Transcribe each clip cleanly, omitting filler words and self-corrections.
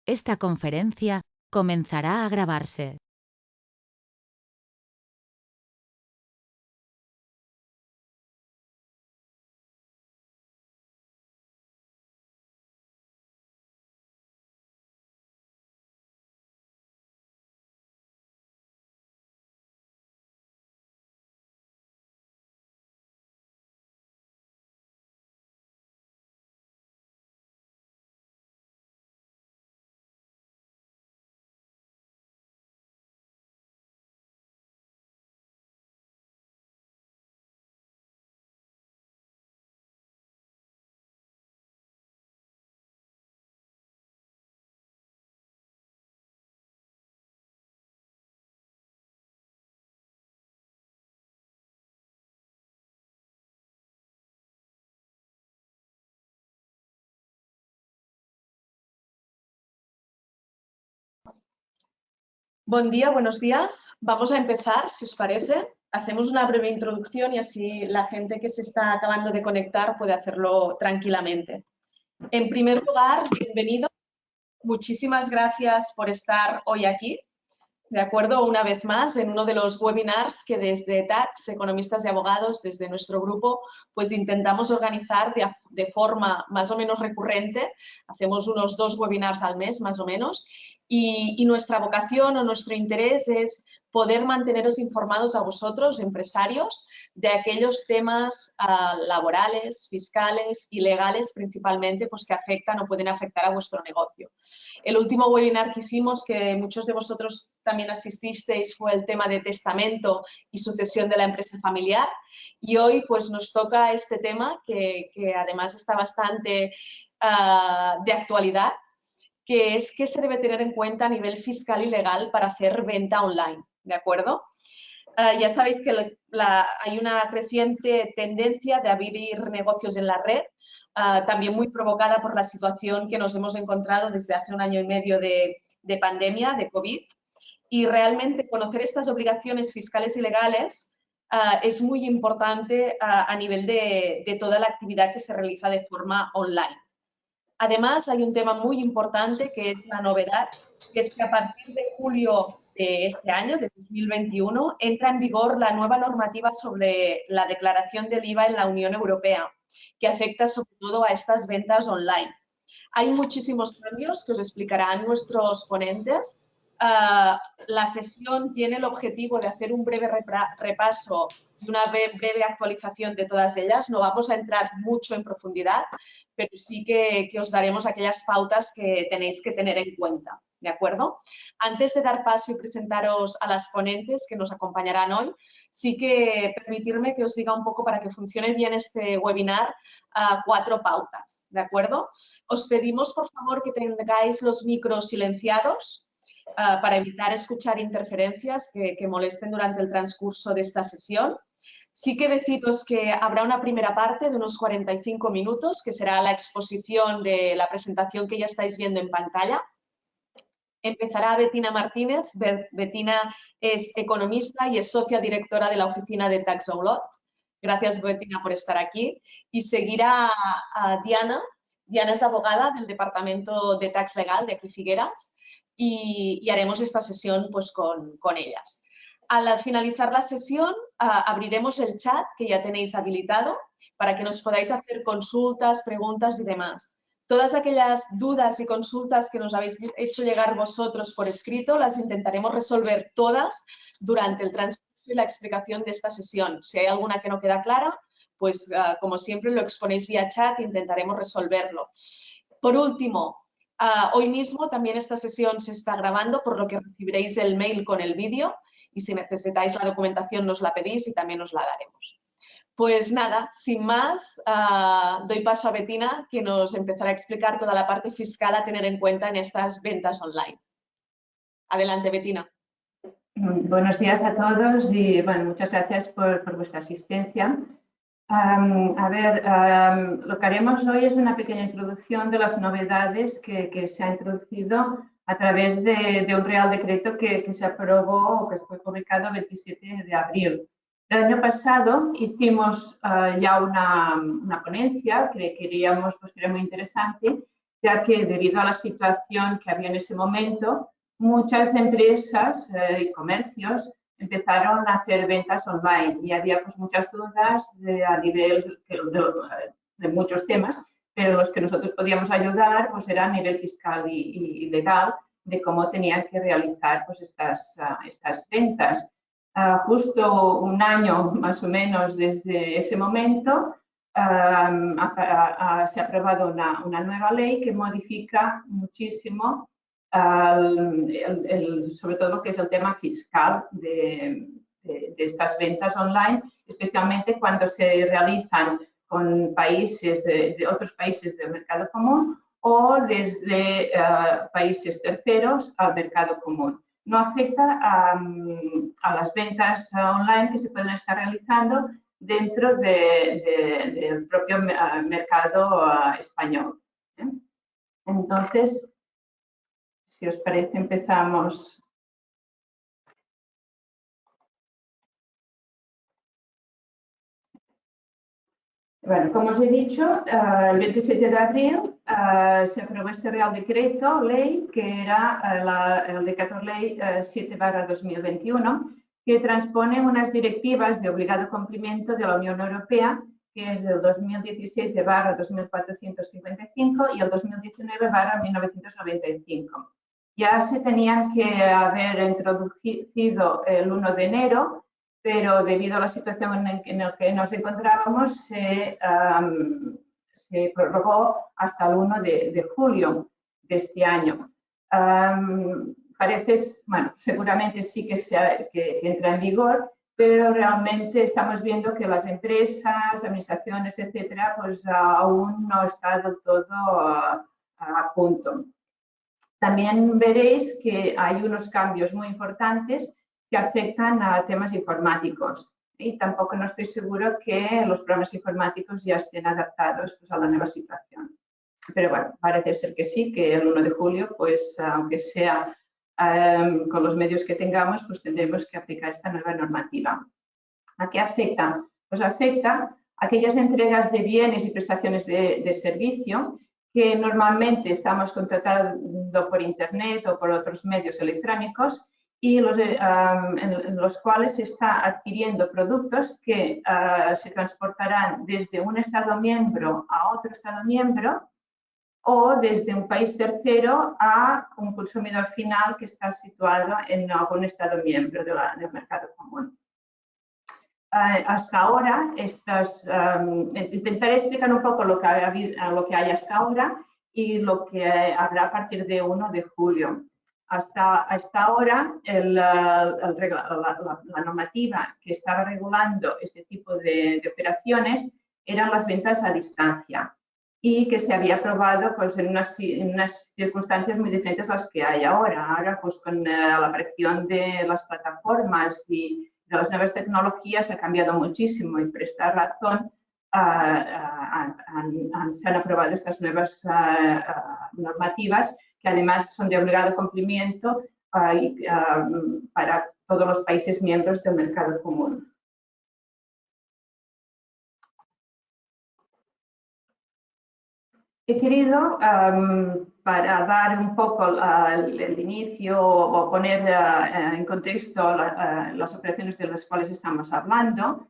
Esta conferencia comenzará a grabarse. Buen día, buenos días. Vamos a empezar, si os parece. Hacemos una breve introducción y así la gente que se está acabando de conectar puede hacerlo tranquilamente. En primer lugar, bienvenido. Muchísimas gracias por estar hoy aquí. De acuerdo, una vez más, en uno de los webinars que desde TAX, Economistas y Abogados, desde nuestro grupo, pues intentamos organizar de forma más o menos recurrente. Hacemos unos 2 webinars al mes, más o menos, y nuestra vocación o nuestro interés es poder manteneros informados a vosotros, empresarios, de aquellos temas laborales, fiscales y legales, principalmente, pues que afectan o pueden afectar a vuestro negocio. El último webinar que hicimos, que muchos de vosotros también asististeis, fue el tema de testamento y sucesión de la empresa familiar. Y hoy pues nos toca este tema que además está bastante de actualidad, que es qué se debe tener en cuenta a nivel fiscal y legal para hacer venta online, ¿de acuerdo? Ya sabéis que hay una creciente tendencia de abrir negocios en la red, también muy provocada por la situación que nos hemos encontrado desde hace 1 año y medio de pandemia, de COVID. Y realmente conocer estas obligaciones fiscales y legales es muy importante a nivel de toda la actividad que se realiza de forma online. Además, hay un tema muy importante que es la novedad, que es que a partir de julio de este año, de 2021, entra en vigor la nueva normativa sobre la declaración del IVA en la Unión Europea, que afecta sobre todo a estas ventas online. Hay muchísimos cambios que os explicarán nuestros ponentes. La sesión tiene el objetivo de hacer un breve repaso y una breve actualización de todas ellas. No vamos a entrar mucho en profundidad, pero sí que os daremos aquellas pautas que tenéis que tener en cuenta, ¿de acuerdo? Antes de dar paso y presentaros a las ponentes que nos acompañarán hoy, sí que permitirme que os diga un poco para que funcione bien este webinar, 4 pautas, ¿de acuerdo? Os pedimos, por favor, que tengáis los micros silenciados para evitar escuchar interferencias que molesten durante el transcurso de esta sesión. Sí que deciros que habrá una primera parte de unos 45 minutos, que será la exposición de la presentación que ya estáis viendo en pantalla. Empezará Betina Martínez. Betina es economista y es socia directora de la oficina de Tax Outlook. Gracias, Betina, por estar aquí. Y seguirá a Diana. Diana es abogada del Departamento de Tax Legal de aquí Figueras y haremos esta sesión pues, con ellas. Al finalizar la sesión, abriremos el chat que ya tenéis habilitado para que nos podáis hacer consultas, preguntas y demás. Todas aquellas dudas y consultas que nos habéis hecho llegar vosotros por escrito las intentaremos resolver todas durante el transcurso y la explicación de esta sesión. Si hay alguna que no queda clara, pues como siempre lo exponéis vía chat e intentaremos resolverlo. Por último, hoy mismo también esta sesión se está grabando, por lo que recibiréis el mail con el vídeo y si necesitáis la documentación nos la pedís y también os la daremos. Pues nada, sin más, doy paso a Betina, que nos empezará a explicar toda la parte fiscal a tener en cuenta en estas ventas online. Adelante, Betina. Buenos días a todos y bueno, muchas gracias por vuestra asistencia. Lo que haremos hoy es una pequeña introducción de las novedades que se ha introducido a través de un Real Decreto que se aprobó o que fue publicado el 27 de abril. El año pasado hicimos ya una ponencia que creíamos que era muy interesante, ya que debido a la situación que había en ese momento, muchas empresas y comercios empezaron a hacer ventas online y había pues, muchas dudas a nivel de muchos temas, pero los que nosotros podíamos ayudar pues, era a nivel fiscal y legal de cómo tenían que realizar pues, estas ventas. Justo un año más o menos desde ese momento se ha aprobado una nueva ley que modifica muchísimo sobre todo lo que es el tema fiscal de estas ventas online, especialmente cuando se realizan con países de otros países del mercado común o desde países terceros al mercado común. No afecta a las ventas online que se pueden estar realizando dentro del propio mercado español. Entonces, si os parece, empezamos. Bueno, como os he dicho, el 27 de abril se aprobó este Real Decreto Ley, que era el Decreto Ley 7/2021, que transpone unas directivas de obligado cumplimiento de la Unión Europea, que es el 2017/2455 y el 2019/1995. Ya se tenían que haber introducido el 1 de enero, pero debido a la situación en la que nos encontrábamos, se prorrogó hasta el 1 de julio de este año. Seguramente sí que entra en vigor, pero realmente estamos viendo que las empresas, administraciones, etcétera, pues aún no está del todo a punto. También veréis que hay unos cambios muy importantes que afectan a temas informáticos y tampoco no estoy seguro que los programas informáticos ya estén adaptados pues, a la nueva situación. Pero bueno, parece ser que sí, que el 1 de julio, pues aunque sea con los medios que tengamos, pues tendremos que aplicar esta nueva normativa. ¿A qué afecta? Pues afecta a aquellas entregas de bienes y prestaciones de servicio que normalmente estamos contratando por Internet o por otros medios electrónicos y en los cuales se está adquiriendo productos que se transportarán desde un Estado miembro a otro Estado miembro o desde un país tercero a un consumidor final que está situado en algún Estado miembro del mercado común. Hasta ahora, intentaré explicar un poco lo que hay hasta ahora y lo que habrá a partir de 1 de julio. Hasta ahora, la normativa que estaba regulando este tipo de operaciones eran las ventas a distancia y que se había aprobado pues, en unas circunstancias muy diferentes a las que hay ahora. Ahora, pues con la aparición de las plataformas y de las nuevas tecnologías ha cambiado muchísimo y por esta razón se han aprobado estas nuevas normativas que además son de obligado cumplimiento para todos los países miembros del mercado común. He querido, para dar un poco el inicio o poner en contexto las operaciones de las cuales estamos hablando,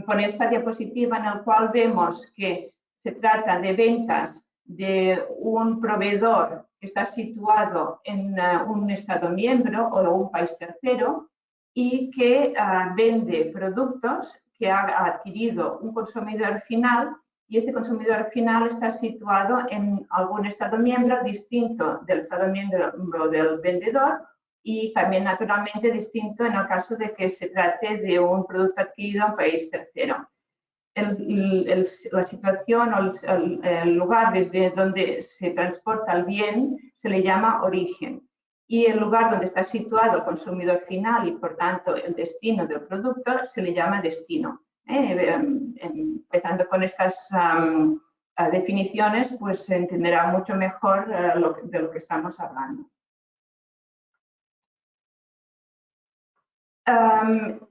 poner esta diapositiva en la cual vemos que se trata de ventas de un proveedor que está situado en un Estado miembro o un país tercero y que vende productos que ha adquirido un consumidor final y este consumidor final está situado en algún Estado miembro distinto del Estado miembro del vendedor y también naturalmente distinto en el caso de que se trate de un producto adquirido en un país tercero. La situación o el lugar desde donde se transporta el bien se le llama origen y el lugar donde está situado el consumidor final y por tanto el destino del producto se le llama destino. Empezando con estas definiciones, pues se entenderá mucho mejor de lo que estamos hablando.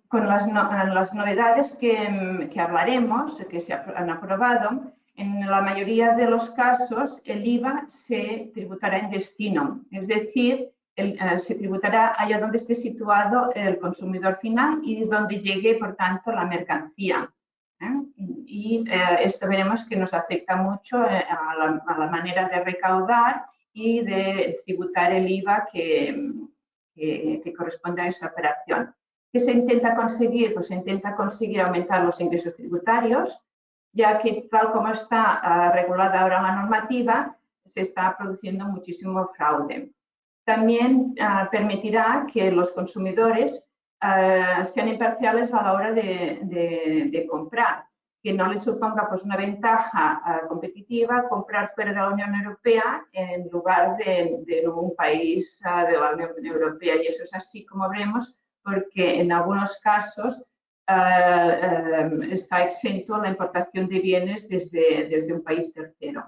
Con las novedades que hablaremos, que se han aprobado, En la mayoría de los casos, el IVA se tributará en destino, es decir, se tributará allá donde esté situado el consumidor final y donde llegue, por tanto, la mercancía. Y esto veremos que nos afecta mucho a la manera de recaudar y de tributar el IVA que corresponde a esa operación. ¿Qué se intenta conseguir? Pues se intenta conseguir aumentar los ingresos tributarios, ya que tal como está regulada ahora la normativa, se está produciendo muchísimo fraude. También permitirá que los consumidores sean imparciales a la hora de comprar, que no les suponga pues, una ventaja competitiva comprar fuera de la Unión Europea en lugar de un país de la Unión Europea. Y eso es así como veremos, porque en algunos casos está exento la importación de bienes desde un país tercero.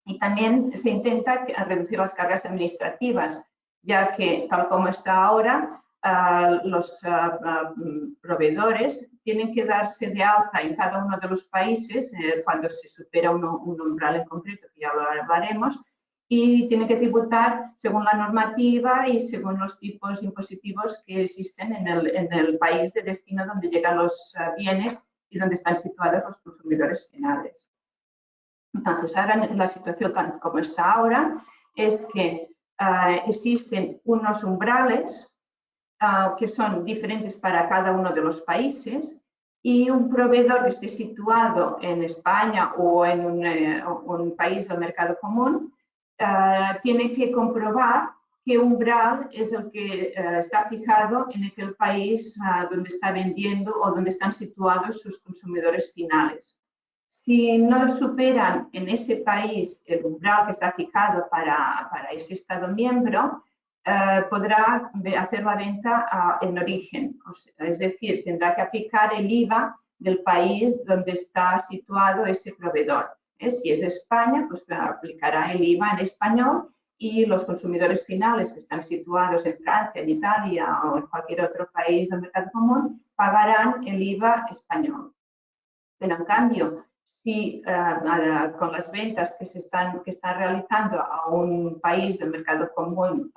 Y también se intenta reducir las cargas administrativas, ya que, tal como está ahora, los proveedores tienen que darse de alta en cada uno de los países cuando se supera un umbral en concreto, que ya lo hablaremos, y tienen que tributar según la normativa y según los tipos impositivos que existen en el país de destino donde llegan los bienes y donde están situados los consumidores finales. Entonces, ahora la situación tal como está ahora es que existen unos umbrales que son diferentes para cada uno de los países y un proveedor que esté situado en España o en un país del mercado común tiene que comprobar qué umbral es el que está fijado en aquel país donde está vendiendo o donde están situados sus consumidores finales. Si no superan en ese país el umbral que está fijado para ese Estado miembro, podrá hacer la venta en origen, es decir, tendrá que aplicar el IVA del país donde está situado ese proveedor. Si es España, pues aplicará el IVA en español y los consumidores finales que están situados en Francia, en Italia o en cualquier otro país del mercado común pagarán el IVA español. Pero en cambio, si con las ventas que están realizando a un país del mercado común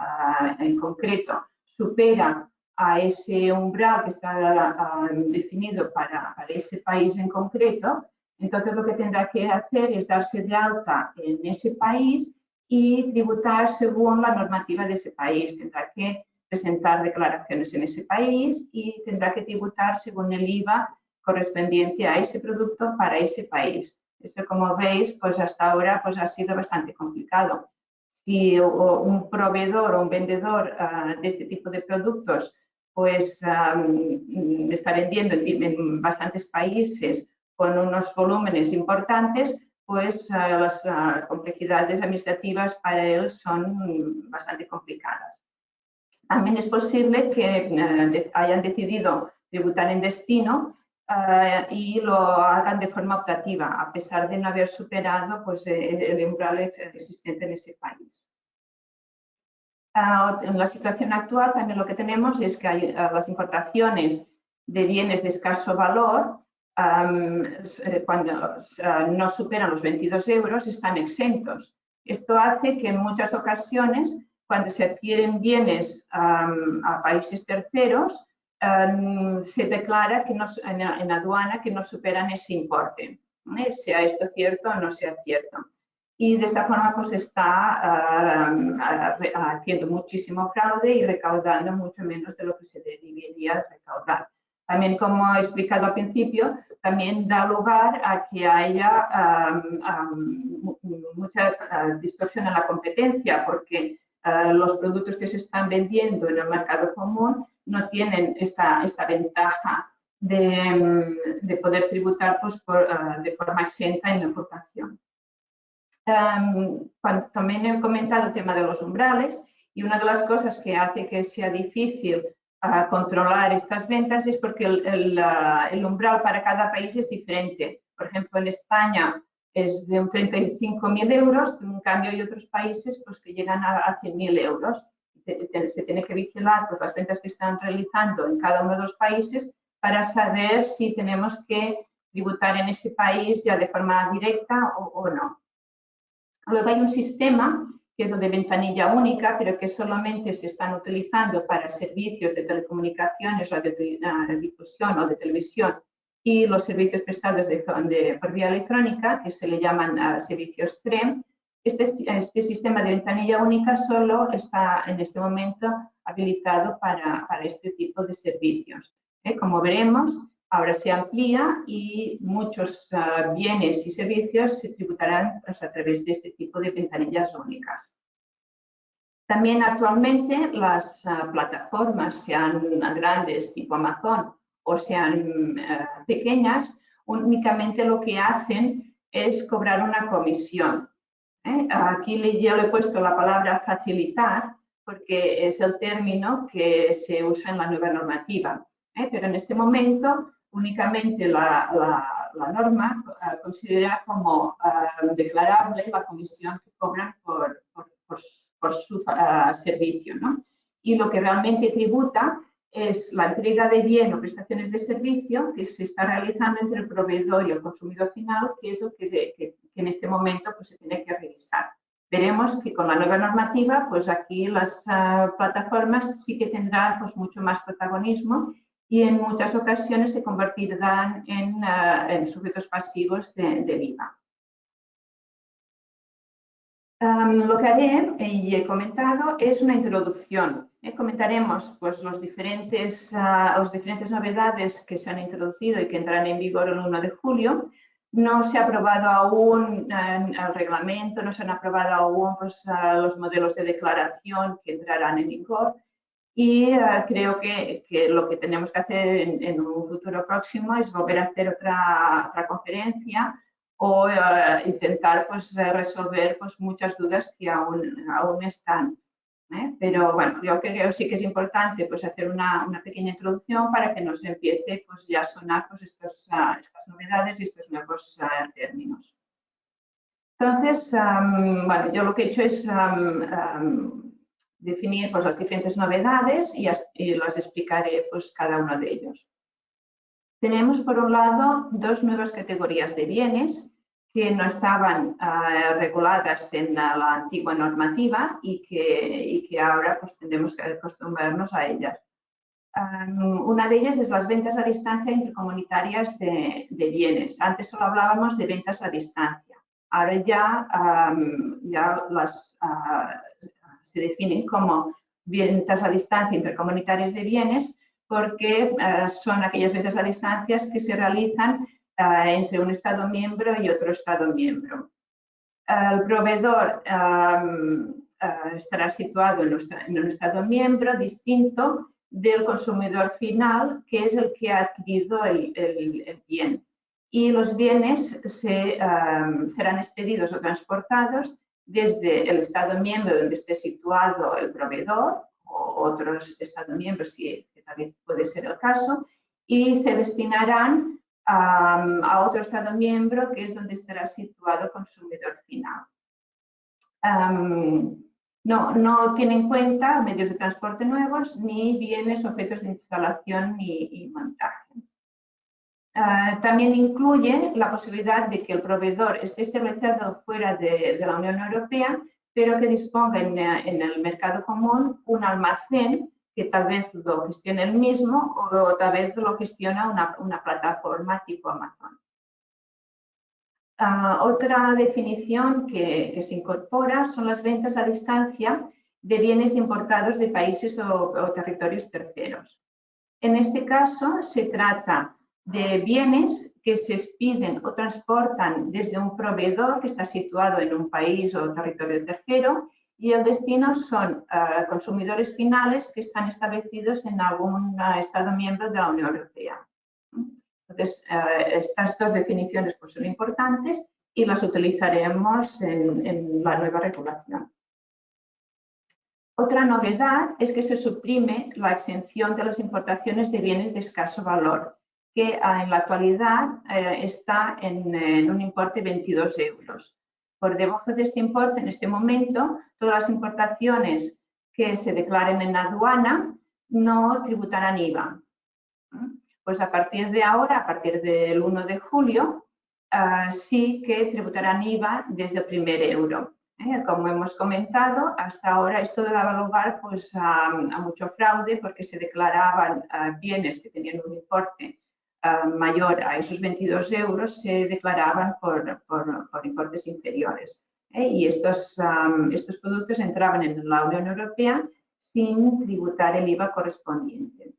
en concreto supera a ese umbral que está definido para ese país en concreto, entonces lo que tendrá que hacer es darse de alta en ese país y tributar según la normativa de ese país. Tendrá que presentar declaraciones en ese país y tendrá que tributar según el IVA correspondiente a ese producto para ese país. Eso, como veis, pues hasta ahora pues ha sido bastante complicado. Si un proveedor o un vendedor de este tipo de productos pues está vendiendo en bastantes países con unos volúmenes importantes, pues las complejidades administrativas para él son bastante complicadas. También es posible que hayan decidido tributar en destino y lo hagan de forma optativa, a pesar de no haber superado pues, el umbral existente en ese país. En la situación actual también lo que tenemos es que hay, las importaciones de bienes de escaso valor, cuando no superan los 22 euros, están exentos. Esto hace que en muchas ocasiones, cuando se adquieren bienes a países terceros, se declara que en aduana que no superan ese importe, sea esto cierto o no sea cierto. Y de esta forma pues está haciendo muchísimo fraude y recaudando mucho menos de lo que se debería recaudar. También, como he explicado al principio, también da lugar a que haya mucha distorsión en la competencia, porque los productos que se están vendiendo en el mercado común no tienen esta ventaja de poder tributar pues, de forma exenta en la importación. También he comentado el tema de los umbrales y una de las cosas que hace que sea difícil controlar estas ventas es porque el umbral para cada país es diferente. Por ejemplo, en España es de un 35.000 euros, en cambio hay otros países pues, que llegan a 100.000 euros. Se tiene que vigilar pues, las ventas que están realizando en cada uno de los países para saber si tenemos que tributar en ese país ya de forma directa o no. Luego hay un sistema que es el de ventanilla única, pero que solamente se están utilizando para servicios de telecomunicaciones, radiodifusión o de televisión y los servicios prestados por vía electrónica, que se le llaman servicios TREM. Este sistema de ventanilla única solo está en este momento habilitado para este tipo de servicios. Como veremos, ahora se amplía y muchos bienes y servicios se tributarán pues, a través de este tipo de ventanillas únicas. También actualmente las plataformas, sean grandes tipo Amazon o sean pequeñas, únicamente lo que hacen es cobrar una comisión. Aquí yo le he puesto la palabra facilitar porque es el término que se usa en la nueva normativa. Pero en este momento únicamente la norma considera como declarable la comisión que cobran por su servicio, ¿no? Y lo que realmente tributa es la entrega de bien o prestaciones de servicio que se está realizando entre el proveedor y el consumidor final, que es lo que en este momento pues, se tiene que revisar. Veremos que con la nueva normativa, pues aquí las plataformas sí que tendrán pues, mucho más protagonismo y en muchas ocasiones se convertirán en sujetos pasivos del IVA. Lo que haré y he comentado es una introducción. Comentaremos pues, las diferentes novedades que se han introducido y que entrarán en vigor el 1 de julio. No se ha aprobado aún el reglamento, no se han aprobado aún pues, los modelos de declaración que entrarán en vigor. Y creo que lo que tenemos que hacer en un futuro próximo es volver a hacer otra conferencia o intentar pues, resolver pues, muchas dudas que aún están. Pero bueno, yo creo sí que es importante pues, hacer una pequeña introducción para que nos empiece pues, ya a sonar pues, estas novedades y estos nuevos términos. Entonces, bueno, yo lo que he hecho es definir pues, las diferentes novedades y las explicaré pues, cada uno de ellos. Tenemos, por un lado, dos nuevas categorías de bienes que no estaban reguladas en la antigua normativa y que ahora pues, tendremos que acostumbrarnos a ellas. Una de ellas es las ventas a distancia intercomunitarias de bienes. Antes solo hablábamos de ventas a distancia. Ahora ya se definen como ventas a distancia intercomunitarias de bienes porque son aquellas ventas a distancia que se realizan entre un Estado miembro y otro Estado miembro. El proveedor estará situado en un Estado miembro distinto del consumidor final, que es el que ha adquirido el bien. Y los bienes serán expedidos o transportados desde el Estado miembro donde esté situado el proveedor o otros Estados miembros, que también puede ser el caso, y se destinarán a otro Estado miembro que es donde estará situado el consumidor final. No tiene en cuenta medios de transporte nuevos ni bienes, objetos de instalación y montaje. También incluye la posibilidad de que el proveedor esté establecido fuera de la Unión Europea, pero que disponga en el mercado común un almacén que tal vez lo gestione él mismo o tal vez lo gestiona una plataforma tipo Amazon. Otra definición que se incorpora son las ventas a distancia de bienes importados de países o territorios terceros. En este caso se trata de bienes que se expiden o transportan desde un proveedor que está situado en un país o territorio tercero y el destino son consumidores finales que están establecidos en algún Estado miembro de la Unión Europea. Entonces, estas dos definiciones pues, son importantes y las utilizaremos en la nueva regulación. Otra novedad es que se suprime la exención de las importaciones de bienes de escaso valor, que en la actualidad está en un importe de 22 euros. Por debajo de este importe, en este momento, todas las importaciones que se declaren en aduana no tributarán IVA. pues a partir de ahora, a partir del 1 de julio, sí que tributarán IVA desde el primer euro. Como hemos comentado, hasta ahora esto daba lugar pues, a mucho fraude porque se declaraban bienes que tenían un importe mayor a esos 22 euros, se declaraban por importes inferiores. Y estos productos entraban en la Unión Europea sin tributar el IVA correspondiente.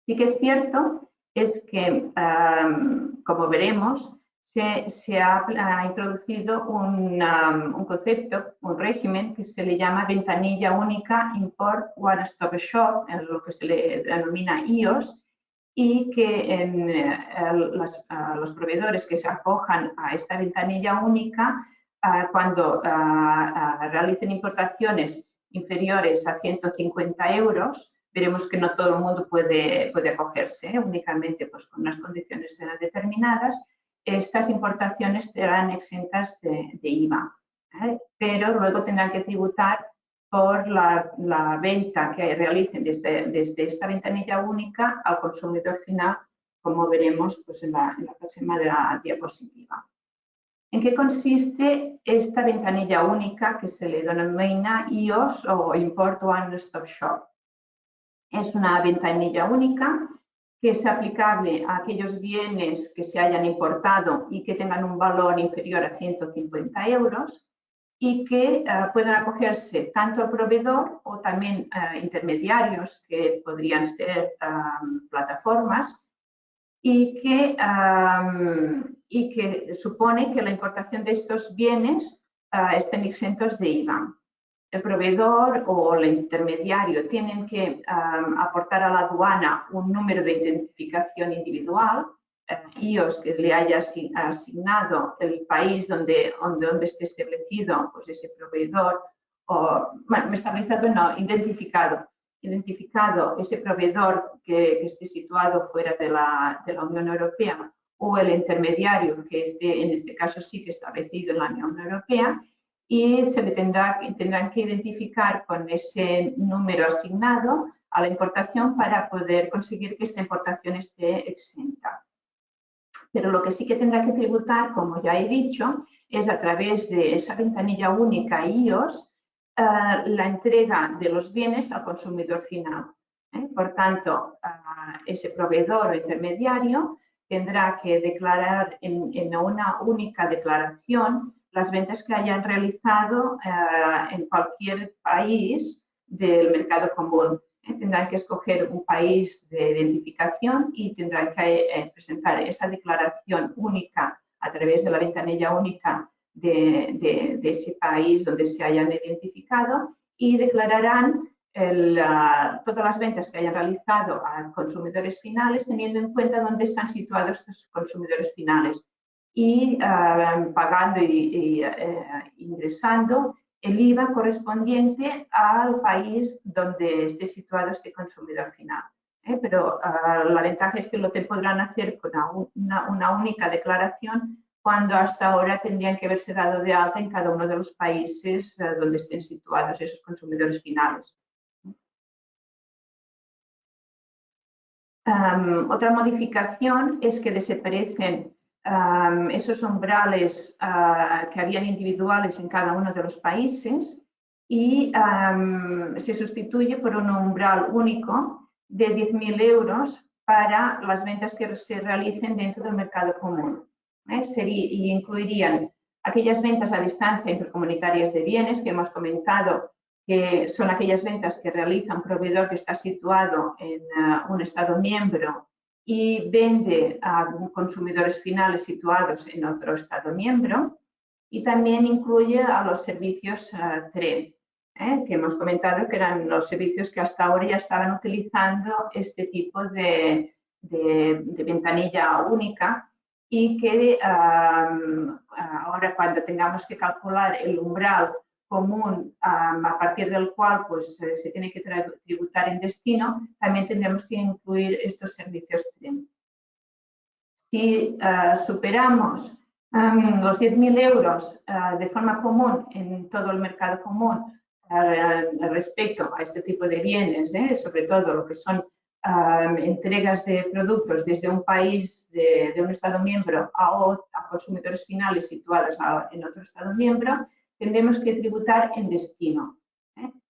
Sí que es cierto es que, como veremos, se ha introducido un concepto, un régimen que se le llama ventanilla única Import One Stop Shop, en lo que se le denomina IOS, y que los proveedores que se acojan a esta ventanilla única, cuando realicen importaciones inferiores a 150 euros, veremos que no todo el mundo puede acogerse, únicamente pues, con unas condiciones determinadas. Estas importaciones serán exentas de IVA, pero luego tendrán que tributar por la venta que realicen desde esta ventanilla única al consumidor final, como veremos pues, en la próxima diapositiva. ¿En qué consiste esta ventanilla única que se le denomina IOS o Import One Stop Shop? Es una ventanilla única que es aplicable a aquellos bienes que se hayan importado y que tengan un valor inferior a 150 euros y que puedan acogerse tanto al proveedor o también intermediarios que podrían ser plataformas y que supone que la importación de estos bienes estén exentos de IVA. El proveedor o el intermediario tienen que aportar a la aduana un número de identificación individual, IOS que le haya asignado el país donde esté establecido pues ese proveedor, identificado ese proveedor que esté situado fuera de la Unión Europea o el intermediario que esté, en este caso sí que establecido en la Unión Europea, y se le tendrán que identificar con ese número asignado a la importación para poder conseguir que esta importación esté exenta. Pero lo que sí que tendrá que tributar, como ya he dicho, es a través de esa ventanilla única IOS la entrega de los bienes al consumidor final. Por tanto, ese proveedor o intermediario tendrá que declarar en una única declaración las ventas que hayan realizado en cualquier país del mercado común. Tendrán que escoger un país de identificación y tendrán que presentar esa declaración única a través de la ventanilla única de ese país donde se hayan identificado y declararán todas las ventas que hayan realizado a consumidores finales teniendo en cuenta dónde están situados estos consumidores finales y pagando y ingresando el IVA correspondiente al país donde esté situado este consumidor final. Pero la ventaja es que lo podrán hacer con una única declaración cuando hasta ahora tendrían que haberse dado de alta en cada uno de los países donde estén situados esos consumidores finales. Otra modificación es que desaparecen esos umbrales que habían individuales en cada uno de los países y se sustituye por un umbral único de 10.000 euros para las ventas que se realicen dentro del mercado común. Y incluirían aquellas ventas a distancia intercomunitarias de bienes que hemos comentado, que son aquellas ventas que realiza un proveedor que está situado en un Estado miembro y vende a consumidores finales situados en otro Estado miembro, y también incluye a los servicios TRE, que hemos comentado que eran los servicios que hasta ahora ya estaban utilizando este tipo de ventanilla única y que ahora cuando tengamos que calcular el umbral común a partir del cual pues, se tiene que tributar en destino, también tendremos que incluir estos servicios TREM. Si superamos los 10.000 euros de forma común en todo el mercado común respecto a este tipo de bienes, sobre todo lo que son entregas de productos desde un país de un Estado miembro a consumidores finales situados en otro Estado miembro, tendremos que tributar en destino.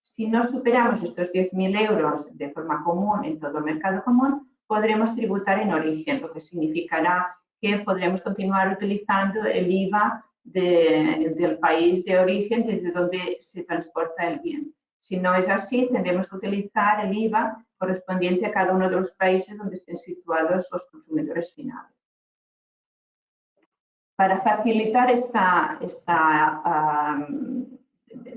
Si no superamos estos 10.000 euros de forma común en todo el mercado común, podremos tributar en origen, lo que significará que podremos continuar utilizando el IVA del país de origen desde donde se transporta el bien. Si no es así, tendremos que utilizar el IVA correspondiente a cada uno de los países donde estén situados los consumidores finales. Para facilitar esta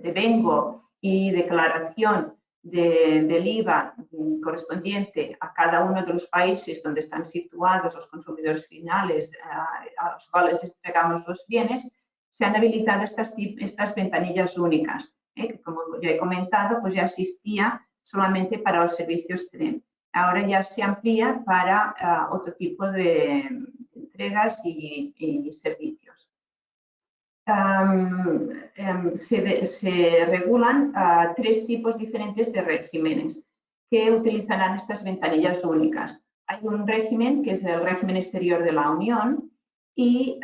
devengo y declaración del IVA correspondiente a cada uno de los países donde están situados los consumidores finales a los cuales entregamos los bienes, se han habilitado estas ventanillas únicas, que como ya he comentado, pues ya existía solamente para los servicios tren. Ahora ya se amplía para otro tipo de entregas y servicios. Se regulan 3 tipos diferentes de regímenes que utilizarán estas ventanillas únicas. Hay un régimen que es el régimen exterior de la Unión y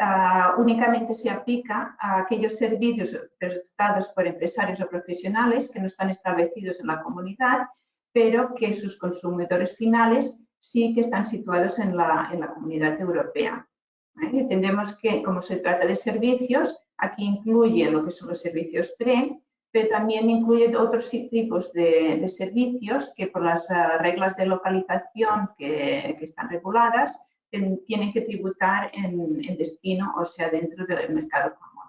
únicamente se aplica a aquellos servicios prestados por empresarios o profesionales que no están establecidos en la comunidad, pero que sus consumidores finales sí que están situados en la comunidad europea. Entendemos que, como se trata de servicios, aquí incluye lo que son los servicios tren, pero también incluye otros tipos de servicios que por las reglas de localización que están reguladas tienen que tributar en destino, o sea, dentro del mercado común.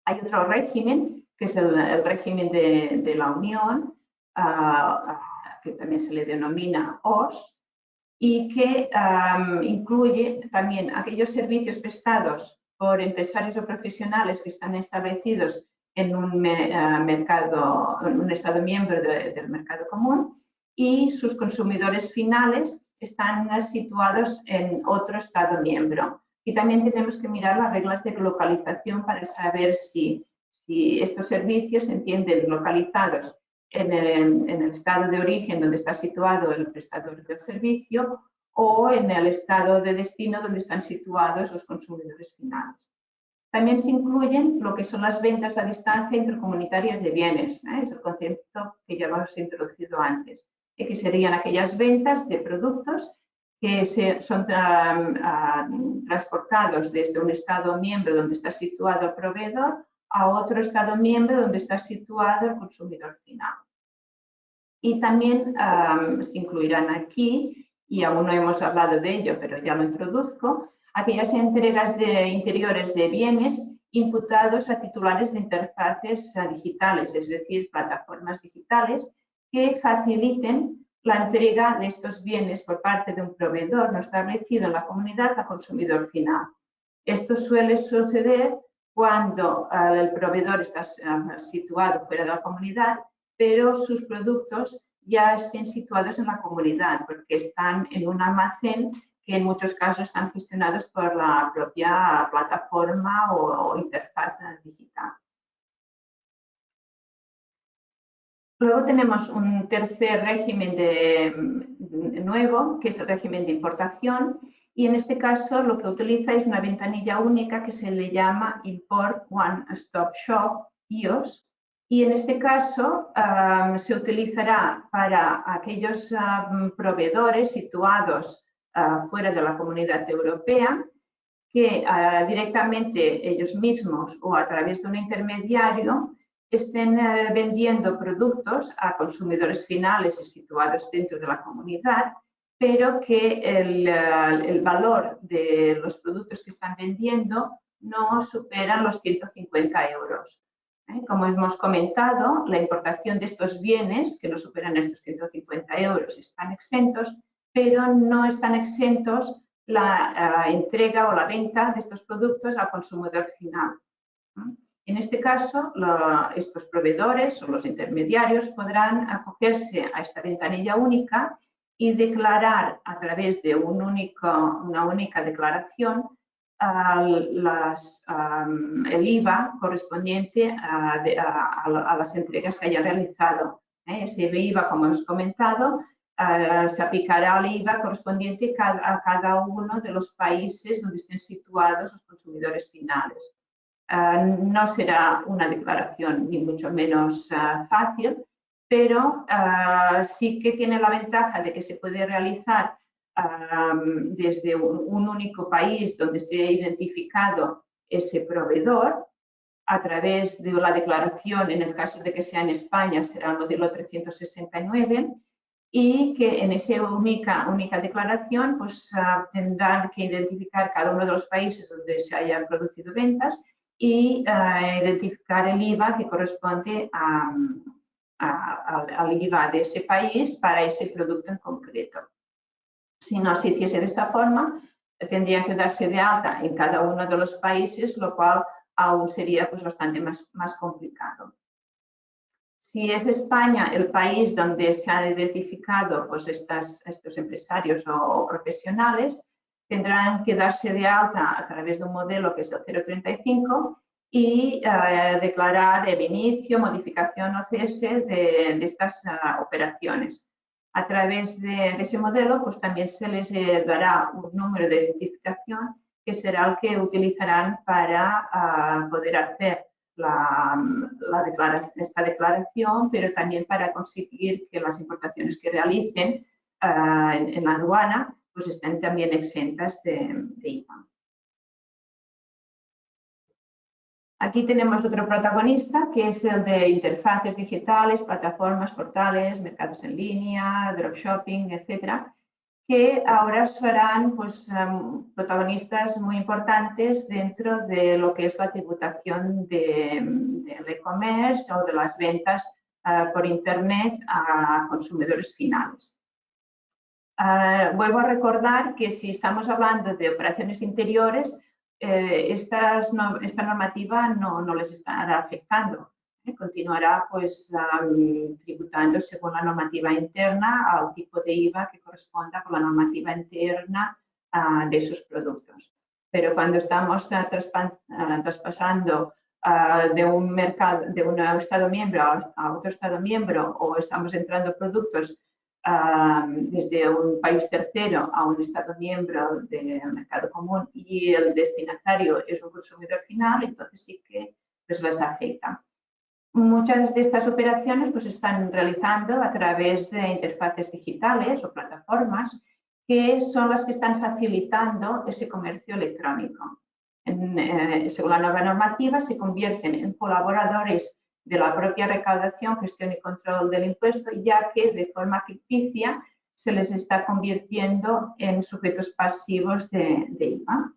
Hay otro régimen, que es el régimen de la Unión, que también se le denomina OS, y que incluye también aquellos servicios prestados por empresarios o profesionales que están establecidos en un Estado miembro del mercado común y sus consumidores finales están situados en otro Estado miembro. Y también tenemos que mirar las reglas de localización para saber si estos servicios se entienden localizados en el estado de origen donde está situado el prestador del servicio o en el estado de destino donde están situados los consumidores finales. También se incluyen lo que son las ventas a distancia intercomunitarias de bienes, es el concepto que ya hemos introducido antes, que serían aquellas ventas de productos que son transportados desde un estado miembro donde está situado el proveedor a otro estado miembro donde está situado el consumidor final. Y también se incluirán aquí, y aún no hemos hablado de ello, pero ya lo introduzco, aquellas entregas interiores de bienes imputados a titulares de interfaces digitales, es decir, plataformas digitales que faciliten la entrega de estos bienes por parte de un proveedor no establecido en la comunidad a consumidor final. Esto suele suceder cuando el proveedor está situado fuera de la comunidad, pero sus productos ya estén situados en la comunidad, porque están en un almacén que en muchos casos están gestionados por la propia plataforma o interfaz digital. Luego tenemos un tercer régimen nuevo, que es el régimen de importación, y en este caso lo que utiliza es una ventanilla única que se le llama Import One Stop Shop, IOS, y en este caso se utilizará para aquellos proveedores situados fuera de la Comunidad Europea que directamente ellos mismos o a través de un intermediario estén vendiendo productos a consumidores finales situados dentro de la comunidad, pero que el valor de los productos que están vendiendo no superan los 150 euros. Como hemos comentado, la importación de estos bienes que no superan estos 150 euros están exentos, pero no están exentos la entrega o la venta de estos productos al consumidor final. En este caso, estos proveedores o los intermediarios podrán acogerse a esta ventanilla única y declarar a través de una única declaración el IVA correspondiente a las entregas que haya realizado. Ese IVA, como hemos comentado, se aplicará el IVA correspondiente a cada uno de los países donde estén situados los consumidores finales. No será una declaración ni mucho menos fácil, pero sí que tiene la ventaja de que se puede realizar desde un único país donde esté identificado ese proveedor, a través de la declaración, en el caso de que sea en España, será el modelo 369, y que en esa única declaración pues, tendrán que identificar cada uno de los países donde se hayan producido ventas y identificar el IVA que corresponde al IVA de ese país para ese producto en concreto. Si no se hiciese de esta forma, tendrían que darse de alta en cada uno de los países, lo cual aún sería pues, bastante más complicado. Si es España el país donde se han identificado pues, estos empresarios o profesionales, tendrán que darse de alta a través de un modelo que es el 035 y declarar el inicio, modificación o cese de estas operaciones. A través de ese modelo, pues también se les dará un número de identificación que será el que utilizarán para poder hacer esta declaración, pero también para conseguir que las importaciones que realicen en la aduana pues estén también exentas de IVA. Aquí tenemos otro protagonista, que es el de interfaces digitales, plataformas, portales, mercados en línea, dropshipping, etcétera, que ahora serán pues, protagonistas muy importantes dentro de lo que es la tributación del e-commerce o de las ventas por Internet a consumidores finales. Vuelvo a recordar que si estamos hablando de operaciones interiores, esta normativa no les estará afectando. Continuará pues, tributando según la normativa interna al tipo de IVA que corresponda con la normativa interna de sus productos. Pero cuando estamos traspasando de un Estado miembro a otro Estado miembro o estamos entrando productos desde un país tercero a un Estado miembro del mercado común y el destinatario es un consumidor final, entonces sí que pues, les afecta. Muchas de estas operaciones pues, están realizando a través de interfaces digitales o plataformas que son las que están facilitando ese comercio electrónico. Según la nueva normativa, se convierten en colaboradores de la propia recaudación, gestión y control del impuesto, ya que de forma ficticia se les está convirtiendo en sujetos pasivos de IVA.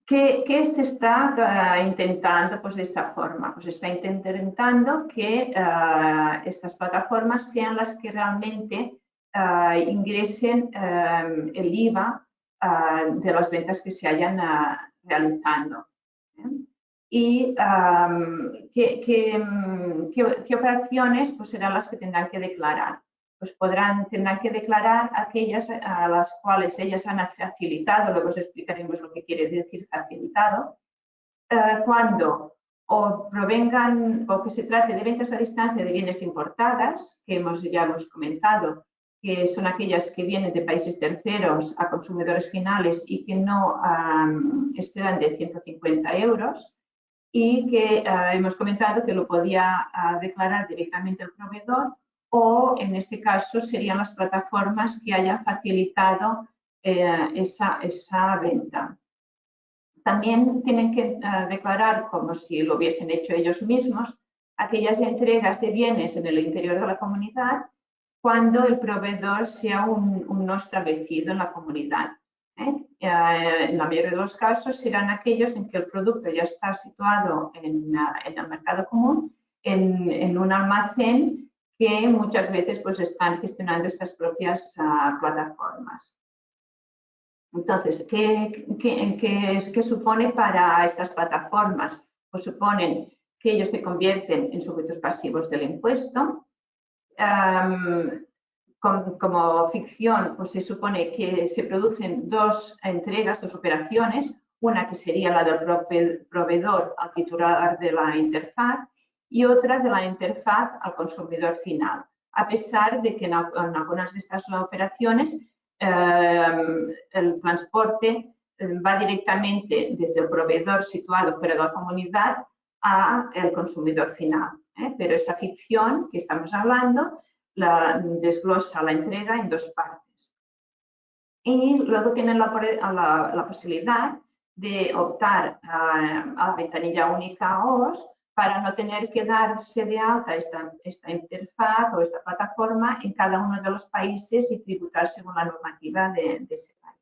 ¿Qué se está intentando pues, de esta forma? Pues está intentando que estas plataformas sean las que realmente ingresen el IVA de las ventas que se hayan realizando. Y ¿qué operaciones pues, serán las que tendrán que declarar? Pues tendrán que declarar aquellas a las cuales ellas han facilitado, luego os explicaremos lo que quiere decir facilitado, cuando o provengan o que se trate de ventas a distancia de bienes importadas, que ya hemos comentado, que son aquellas que vienen de países terceros a consumidores finales y que no excedan de 150 euros, y que hemos comentado que lo podía declarar directamente el proveedor o, en este caso, serían las plataformas que hayan facilitado esa venta. También tienen que declarar, como si lo hubiesen hecho ellos mismos, aquellas entregas de bienes en el interior de la comunidad cuando el proveedor sea un no establecido en la comunidad. En la mayoría de los casos serán aquellos en que el producto ya está situado en el mercado común, en un almacén que muchas veces pues, están gestionando estas propias plataformas. Entonces, ¿qué supone para estas plataformas? Pues suponen que ellos se convierten en sujetos pasivos del impuesto. Como ficción, pues se supone que se producen dos entregas, dos operaciones, una que sería la del proveedor al titular de la interfaz y otra de la interfaz al consumidor final. a pesar de que en algunas de estas operaciones el transporte va directamente desde el proveedor situado fuera de la comunidad al consumidor final. Pero esa ficción que estamos hablando la desglosa la entrega en dos partes. Y luego tienen la posibilidad de optar a la ventanilla única OS para no tener que darse de alta esta interfaz o esta plataforma en cada uno de los países y tributar según la normativa de ese país.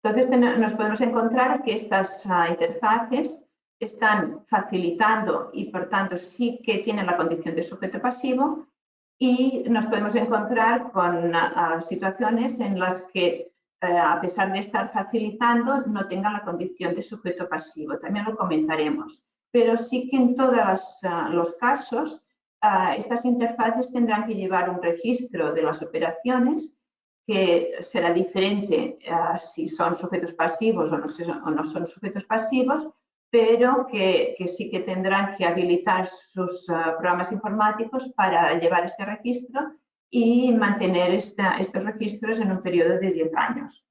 Entonces nos podemos encontrar que estas interfaces están facilitando y por tanto sí que tienen la condición de sujeto pasivo, y nos podemos encontrar con situaciones en las que a pesar de estar facilitando no tengan la condición de sujeto pasivo. También lo comentaremos, pero sí que en todos los casos estas interfaces tendrán que llevar un registro de las operaciones que será diferente si son sujetos pasivos o no son sujetos pasivos, pero que sí que tendrán que habilitar sus programas informáticos para llevar este registro y mantener estos registros en un periodo de 10 años.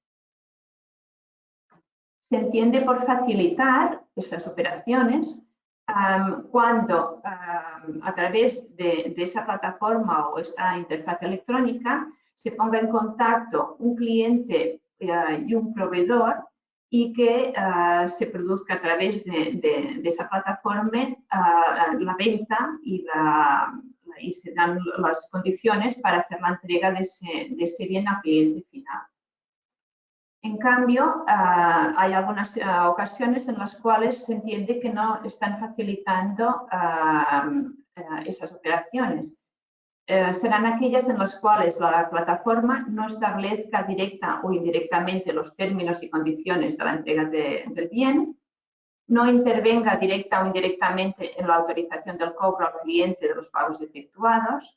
Se entiende por facilitar esas operaciones cuando a través de esa plataforma o esta interfaz electrónica se ponga en contacto un cliente y un proveedor y que se produzca a través de esa plataforma la venta y se dan las condiciones para hacer la entrega de ese bien al cliente final. En cambio, hay algunas ocasiones en las cuales se entiende que no están facilitando esas operaciones. Serán aquellas en las cuales la plataforma no establezca directa o indirectamente los términos y condiciones de la entrega del bien, no intervenga directa o indirectamente en la autorización del cobro al cliente de los pagos efectuados,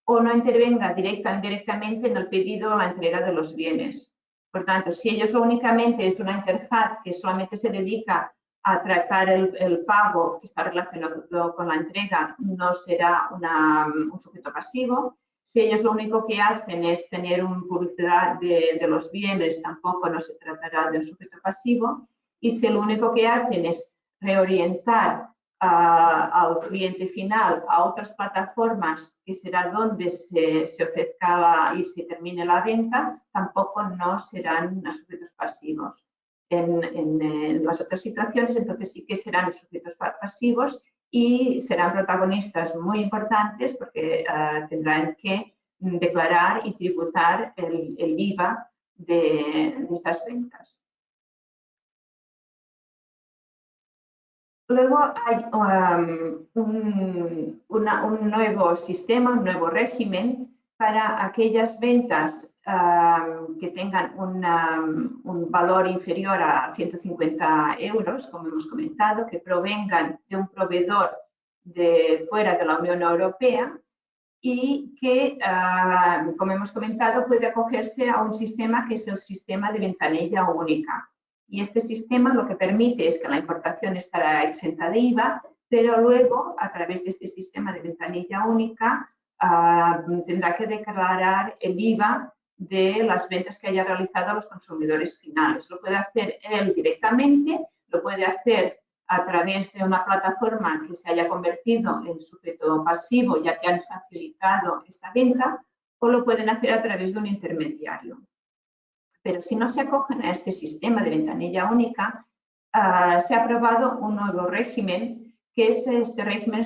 o no intervenga directa o indirectamente en el pedido o la entrega de los bienes. Por tanto, si ellos únicamente es una interfaz que solamente se dedica a tratar el pago que está relacionado con la entrega, no será un sujeto pasivo. Si ellos lo único que hacen es tener una publicidad de los bienes, tampoco no se tratará de un sujeto pasivo. Y si lo único que hacen es reorientar al cliente final a otras plataformas, que será donde se ofrezca y se termine la venta, tampoco no serán sujetos pasivos. En las otras situaciones, entonces sí que serán sujetos pasivos y serán protagonistas muy importantes porque tendrán que declarar y tributar el IVA de estas ventas. Luego hay un nuevo sistema, un nuevo régimen para aquellas ventas que tengan un valor inferior a 150 euros, como hemos comentado, que provengan de un proveedor de fuera de la Unión Europea y que, como hemos comentado, puede acogerse a un sistema que es el sistema de ventanilla única. Y este sistema lo que permite es que la importación estará exenta de IVA, pero luego, a través de este sistema de ventanilla única, tendrá que declarar el IVA de las ventas que haya realizado a los consumidores finales. Lo puede hacer él directamente, lo puede hacer a través de una plataforma que se haya convertido en sujeto pasivo, ya que han facilitado esta venta, o lo pueden hacer a través de un intermediario. Pero si no se acogen a este sistema de ventanilla única, se ha aprobado un nuevo régimen, que es este régimen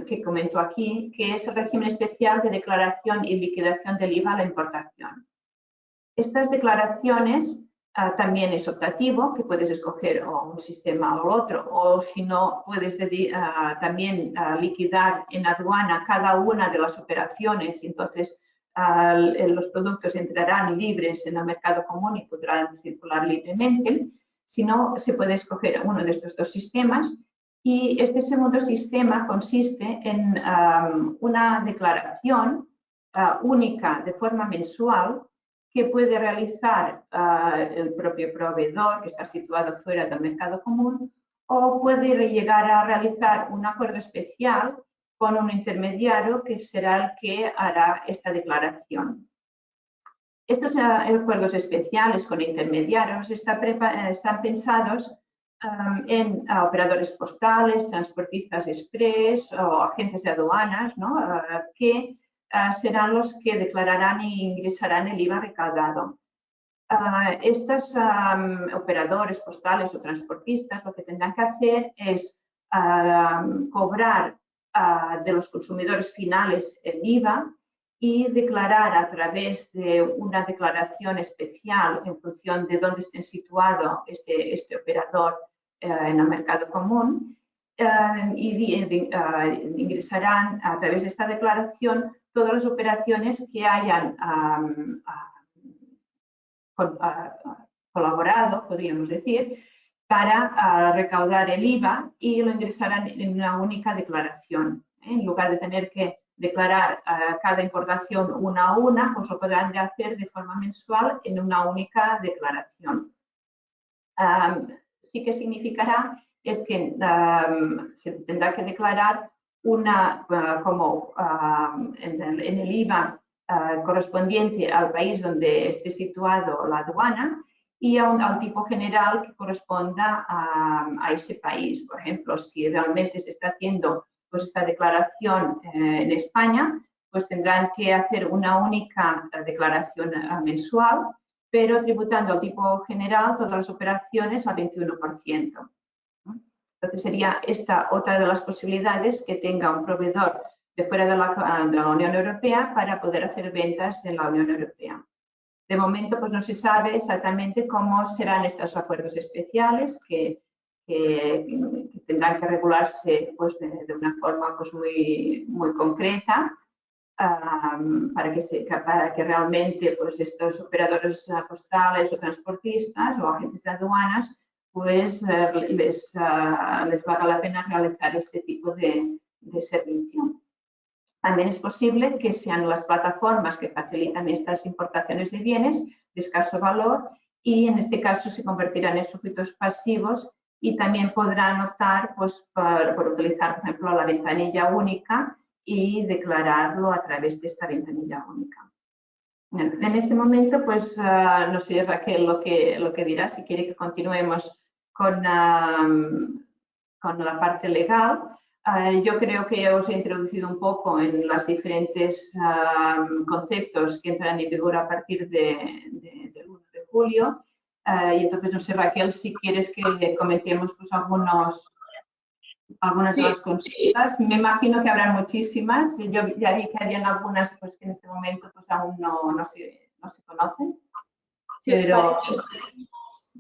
que comento aquí, que es el régimen especial de declaración y liquidación del IVA a la importación. Estas declaraciones también es optativo, que puedes escoger o un sistema o otro, o si no, puedes también liquidar en aduana cada una de las operaciones, y entonces los productos entrarán libres en el mercado común y podrán circular libremente. Si no, se puede escoger uno de estos dos sistemas. Y este segundo sistema consiste en una declaración única de forma mensual que puede realizar el propio proveedor que está situado fuera del mercado común, o puede llegar a realizar un acuerdo especial con un intermediario que será el que hará esta declaración. Estos acuerdos especiales con intermediarios están pensados en operadores postales, transportistas express o agentes de aduanas, ¿no? Que serán los que declararán e ingresarán el IVA recaudado. Estos operadores postales o transportistas lo que tendrán que hacer es cobrar de los consumidores finales el IVA y declarar a través de una declaración especial en función de dónde esté situado este operador en el mercado común y ingresarán a través de esta declaración todas las operaciones que hayan colaborado, podríamos decir, para recaudar el IVA y lo ingresarán en una única declaración. En lugar de tener que declarar cada importación una a una, pues lo podrán hacer de forma mensual en una única declaración. Sí que significará es que se tendrá que declarar en el IVA correspondiente al país donde esté situado la aduana y al tipo general que corresponda a ese país. Por ejemplo, si realmente se está haciendo pues, esta declaración en España, pues tendrán que hacer una única declaración mensual, pero tributando al tipo general todas las operaciones al 21%. Entonces sería esta otra de las posibilidades que tenga un proveedor de fuera de la Unión Europea para poder hacer ventas en la Unión Europea. De momento, pues no se sabe exactamente cómo serán estos acuerdos especiales que tendrán que regularse pues, de una forma pues, muy concreta para que realmente pues, estos operadores postales o transportistas o agentes de aduanas pues les valga la pena realizar este tipo de servicio. También es posible que sean las plataformas que facilitan estas importaciones de bienes de escaso valor y en este caso se convertirán en sujetos pasivos y también podrán optar pues, por utilizar, por ejemplo, la ventanilla única y declararlo a través de esta ventanilla única. En este momento, pues no sé, Raquel, lo que dirá, si quiere que continuemos con la parte legal. Yo creo que os he introducido un poco en los diferentes conceptos que entran en vigor a partir del 1 de julio. Y entonces, no sé, Raquel, si quieres que comentemos pues, algunas de las consultas. Me imagino que habrá muchísimas. Yo ya vi que habían algunas pues, que en este momento pues, aún no se conocen.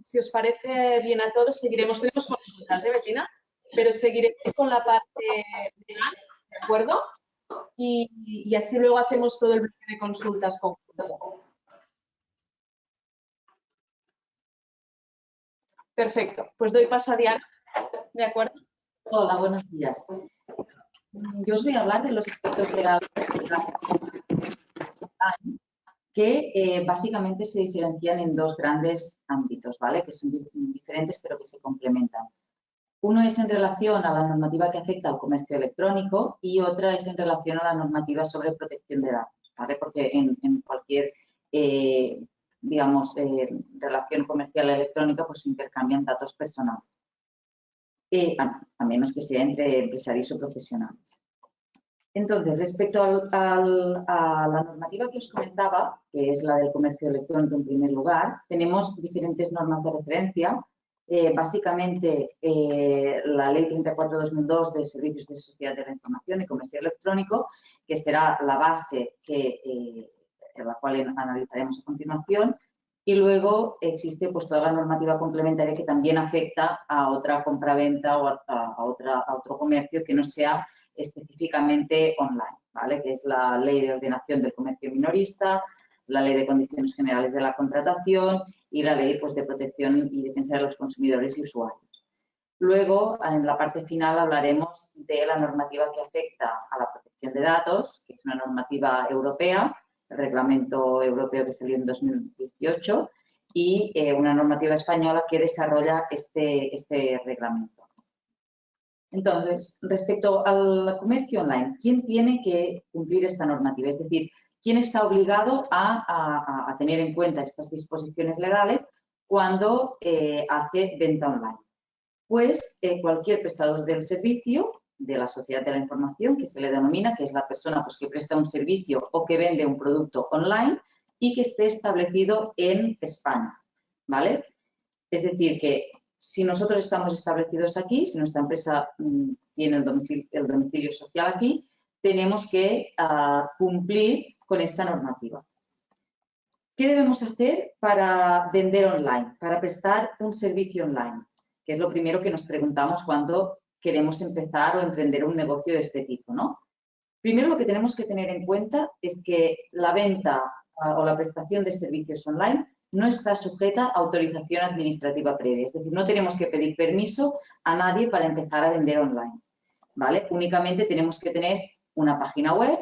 Si os parece bien a todos, seguiremos. Tenemos consultas, Betina, pero seguiremos con la parte legal, ¿de acuerdo? Y así luego hacemos todo el bloque de consultas conjunto. Perfecto, pues doy paso a Diana, ¿de acuerdo? Hola, buenos días. Yo os voy a hablar de los aspectos legales que básicamente se diferencian en dos grandes ámbitos, ¿vale? Que son diferentes pero que se complementan. Uno es en relación a la normativa que afecta al comercio electrónico y otra es en relación a la normativa sobre protección de datos, ¿vale? Porque en cualquier, digamos, relación comercial electrónica pues se intercambian datos personales. A menos que sea entre empresarios o profesionales. Entonces, respecto a la normativa que os comentaba, que es la del comercio electrónico en primer lugar, tenemos diferentes normas de referencia. Básicamente, la Ley 34/2002 de Servicios de Sociedad de la Información y Comercio Electrónico, que será la base la cual analizaremos a continuación. Y luego existe pues, toda la normativa complementaria que también afecta a otra compraventa o a otro comercio que no sea específicamente online, ¿vale? Que es la Ley de Ordenación del Comercio Minorista, la Ley de Condiciones Generales de la Contratación y la Ley pues, de Protección y Defensa de los Consumidores y Usuarios. Luego, en la parte final, hablaremos de la normativa que afecta a la protección de datos, que es una normativa europea, el reglamento europeo que salió en 2018 y una normativa española que desarrolla este reglamento. Entonces, respecto al comercio online, ¿quién tiene que cumplir esta normativa? Es decir, ¿quién está obligado a tener en cuenta estas disposiciones legales cuando hace venta online? Pues cualquier prestador del servicio de la sociedad de la información, que se le denomina, que es la persona pues, que presta un servicio o que vende un producto online y que esté establecido en España, ¿vale? Es decir, que si nosotros estamos establecidos aquí, si nuestra empresa tiene el domicilio social aquí, tenemos que cumplir con esta normativa. ¿Qué debemos hacer para vender online, para prestar un servicio online? Que es lo primero que nos preguntamos cuando queremos empezar o emprender un negocio de este tipo, ¿no? Primero lo que tenemos que tener en cuenta es que la venta o la prestación de servicios online no está sujeta a autorización administrativa previa. Es decir, no tenemos que pedir permiso a nadie para empezar a vender online, ¿vale? Únicamente tenemos que tener una página web,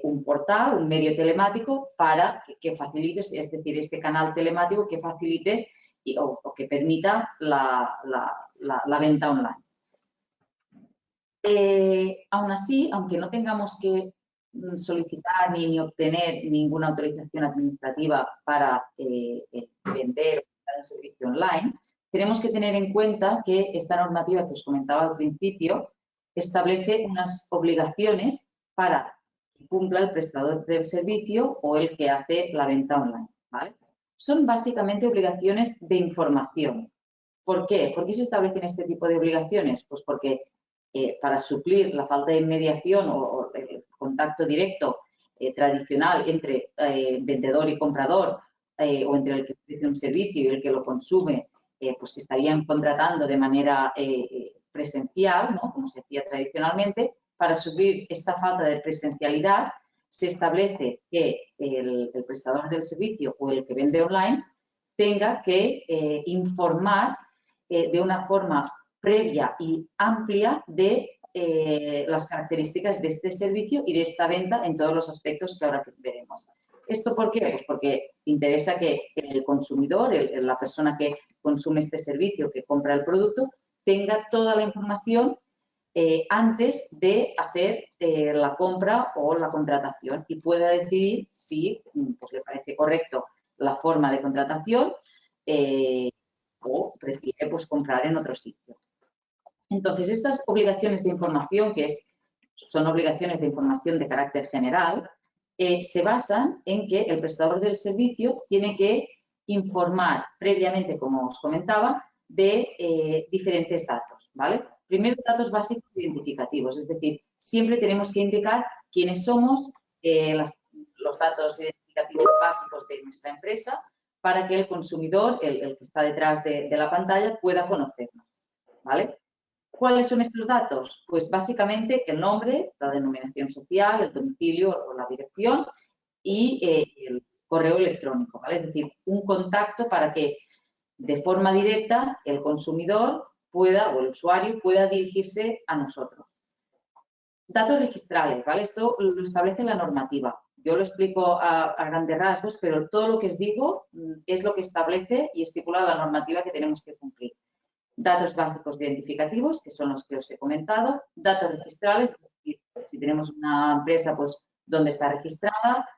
un portal, un medio telemático para que facilite, es decir, este canal telemático que facilite o que permita la venta online. Aún así, aunque no tengamos que solicitar ni obtener ninguna autorización administrativa para vender o prestar un servicio online, tenemos que tener en cuenta que esta normativa que os comentaba al principio establece unas obligaciones para que cumpla el prestador del servicio o el que hace la venta online, ¿vale? Son básicamente obligaciones de información. ¿Por qué? ¿Por qué se establecen este tipo de obligaciones? Pues porque para suplir la falta de mediación o el contacto directo tradicional entre vendedor y comprador o entre el que ofrece un servicio y el que lo consume, pues que estarían contratando de manera presencial, ¿no? Como se hacía tradicionalmente, para suplir esta falta de presencialidad se establece que el prestador del servicio o el que vende online tenga que informar de una forma previa y amplia de las características de este servicio y de esta venta en todos los aspectos que ahora veremos. ¿Esto por qué? Pues porque interesa que el consumidor, la persona que consume este servicio, que compra el producto, tenga toda la información antes de hacer la compra o la contratación y pueda decidir si pues, le parece correcto la forma de contratación o prefiere pues, comprar en otro sitio. Entonces, estas obligaciones de información, que son obligaciones de información de carácter general, se basan en que el prestador del servicio tiene que informar previamente, como os comentaba, de diferentes datos, ¿vale? Primero, datos básicos identificativos, es decir, siempre tenemos que indicar quiénes somos, los datos identificativos básicos de nuestra empresa, para que el consumidor, el que está detrás de la pantalla, pueda conocernos, ¿vale? ¿Cuáles son estos datos? Pues básicamente el nombre, la denominación social, el domicilio o la dirección y el correo electrónico, ¿vale? Es decir, un contacto para que de forma directa el consumidor pueda o el usuario pueda dirigirse a nosotros. Datos registrales, ¿vale? Esto lo establece la normativa. Yo lo explico a grandes rasgos, pero todo lo que os digo es lo que establece y estipula la normativa que tenemos que cumplir. Datos básicos identificativos, que son los que os he comentado, datos registrales, es decir, si tenemos una empresa, pues dónde está registrada,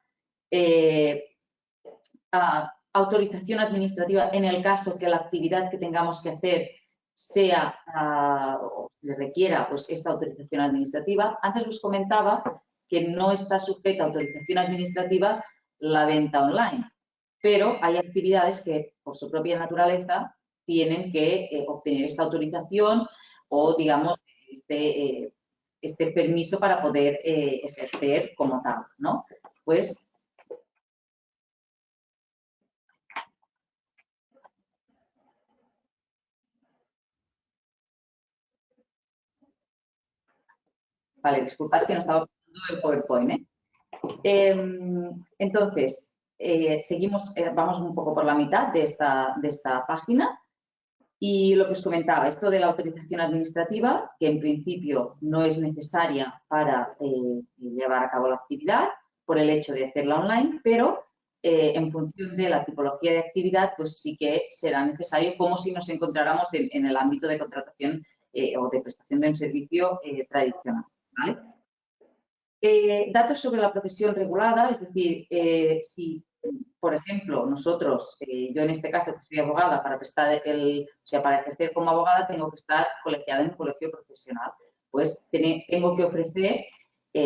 autorización administrativa en el caso que la actividad que tengamos que hacer sea o le requiera pues, esta autorización administrativa. Antes os comentaba que no está sujeta a autorización administrativa la venta online, pero hay actividades que por su propia naturaleza tienen que obtener esta autorización o, digamos, este permiso para poder ejercer como tal, ¿no? Pues vale, disculpad que no estaba pasando el PowerPoint, entonces, seguimos, vamos un poco por la mitad de esta página. Y lo que os comentaba, esto de la autorización administrativa, que en principio no es necesaria para llevar a cabo la actividad por el hecho de hacerla online, pero en función de la tipología de actividad, pues sí que será necesario, como si nos encontráramos en el ámbito de contratación o de prestación de un servicio tradicional, ¿vale? Datos sobre la profesión regulada, es decir, si, por ejemplo, nosotros, yo en este caso que soy abogada, para para ejercer como abogada tengo que estar colegiada en un colegio profesional, pues tengo que ofrecer,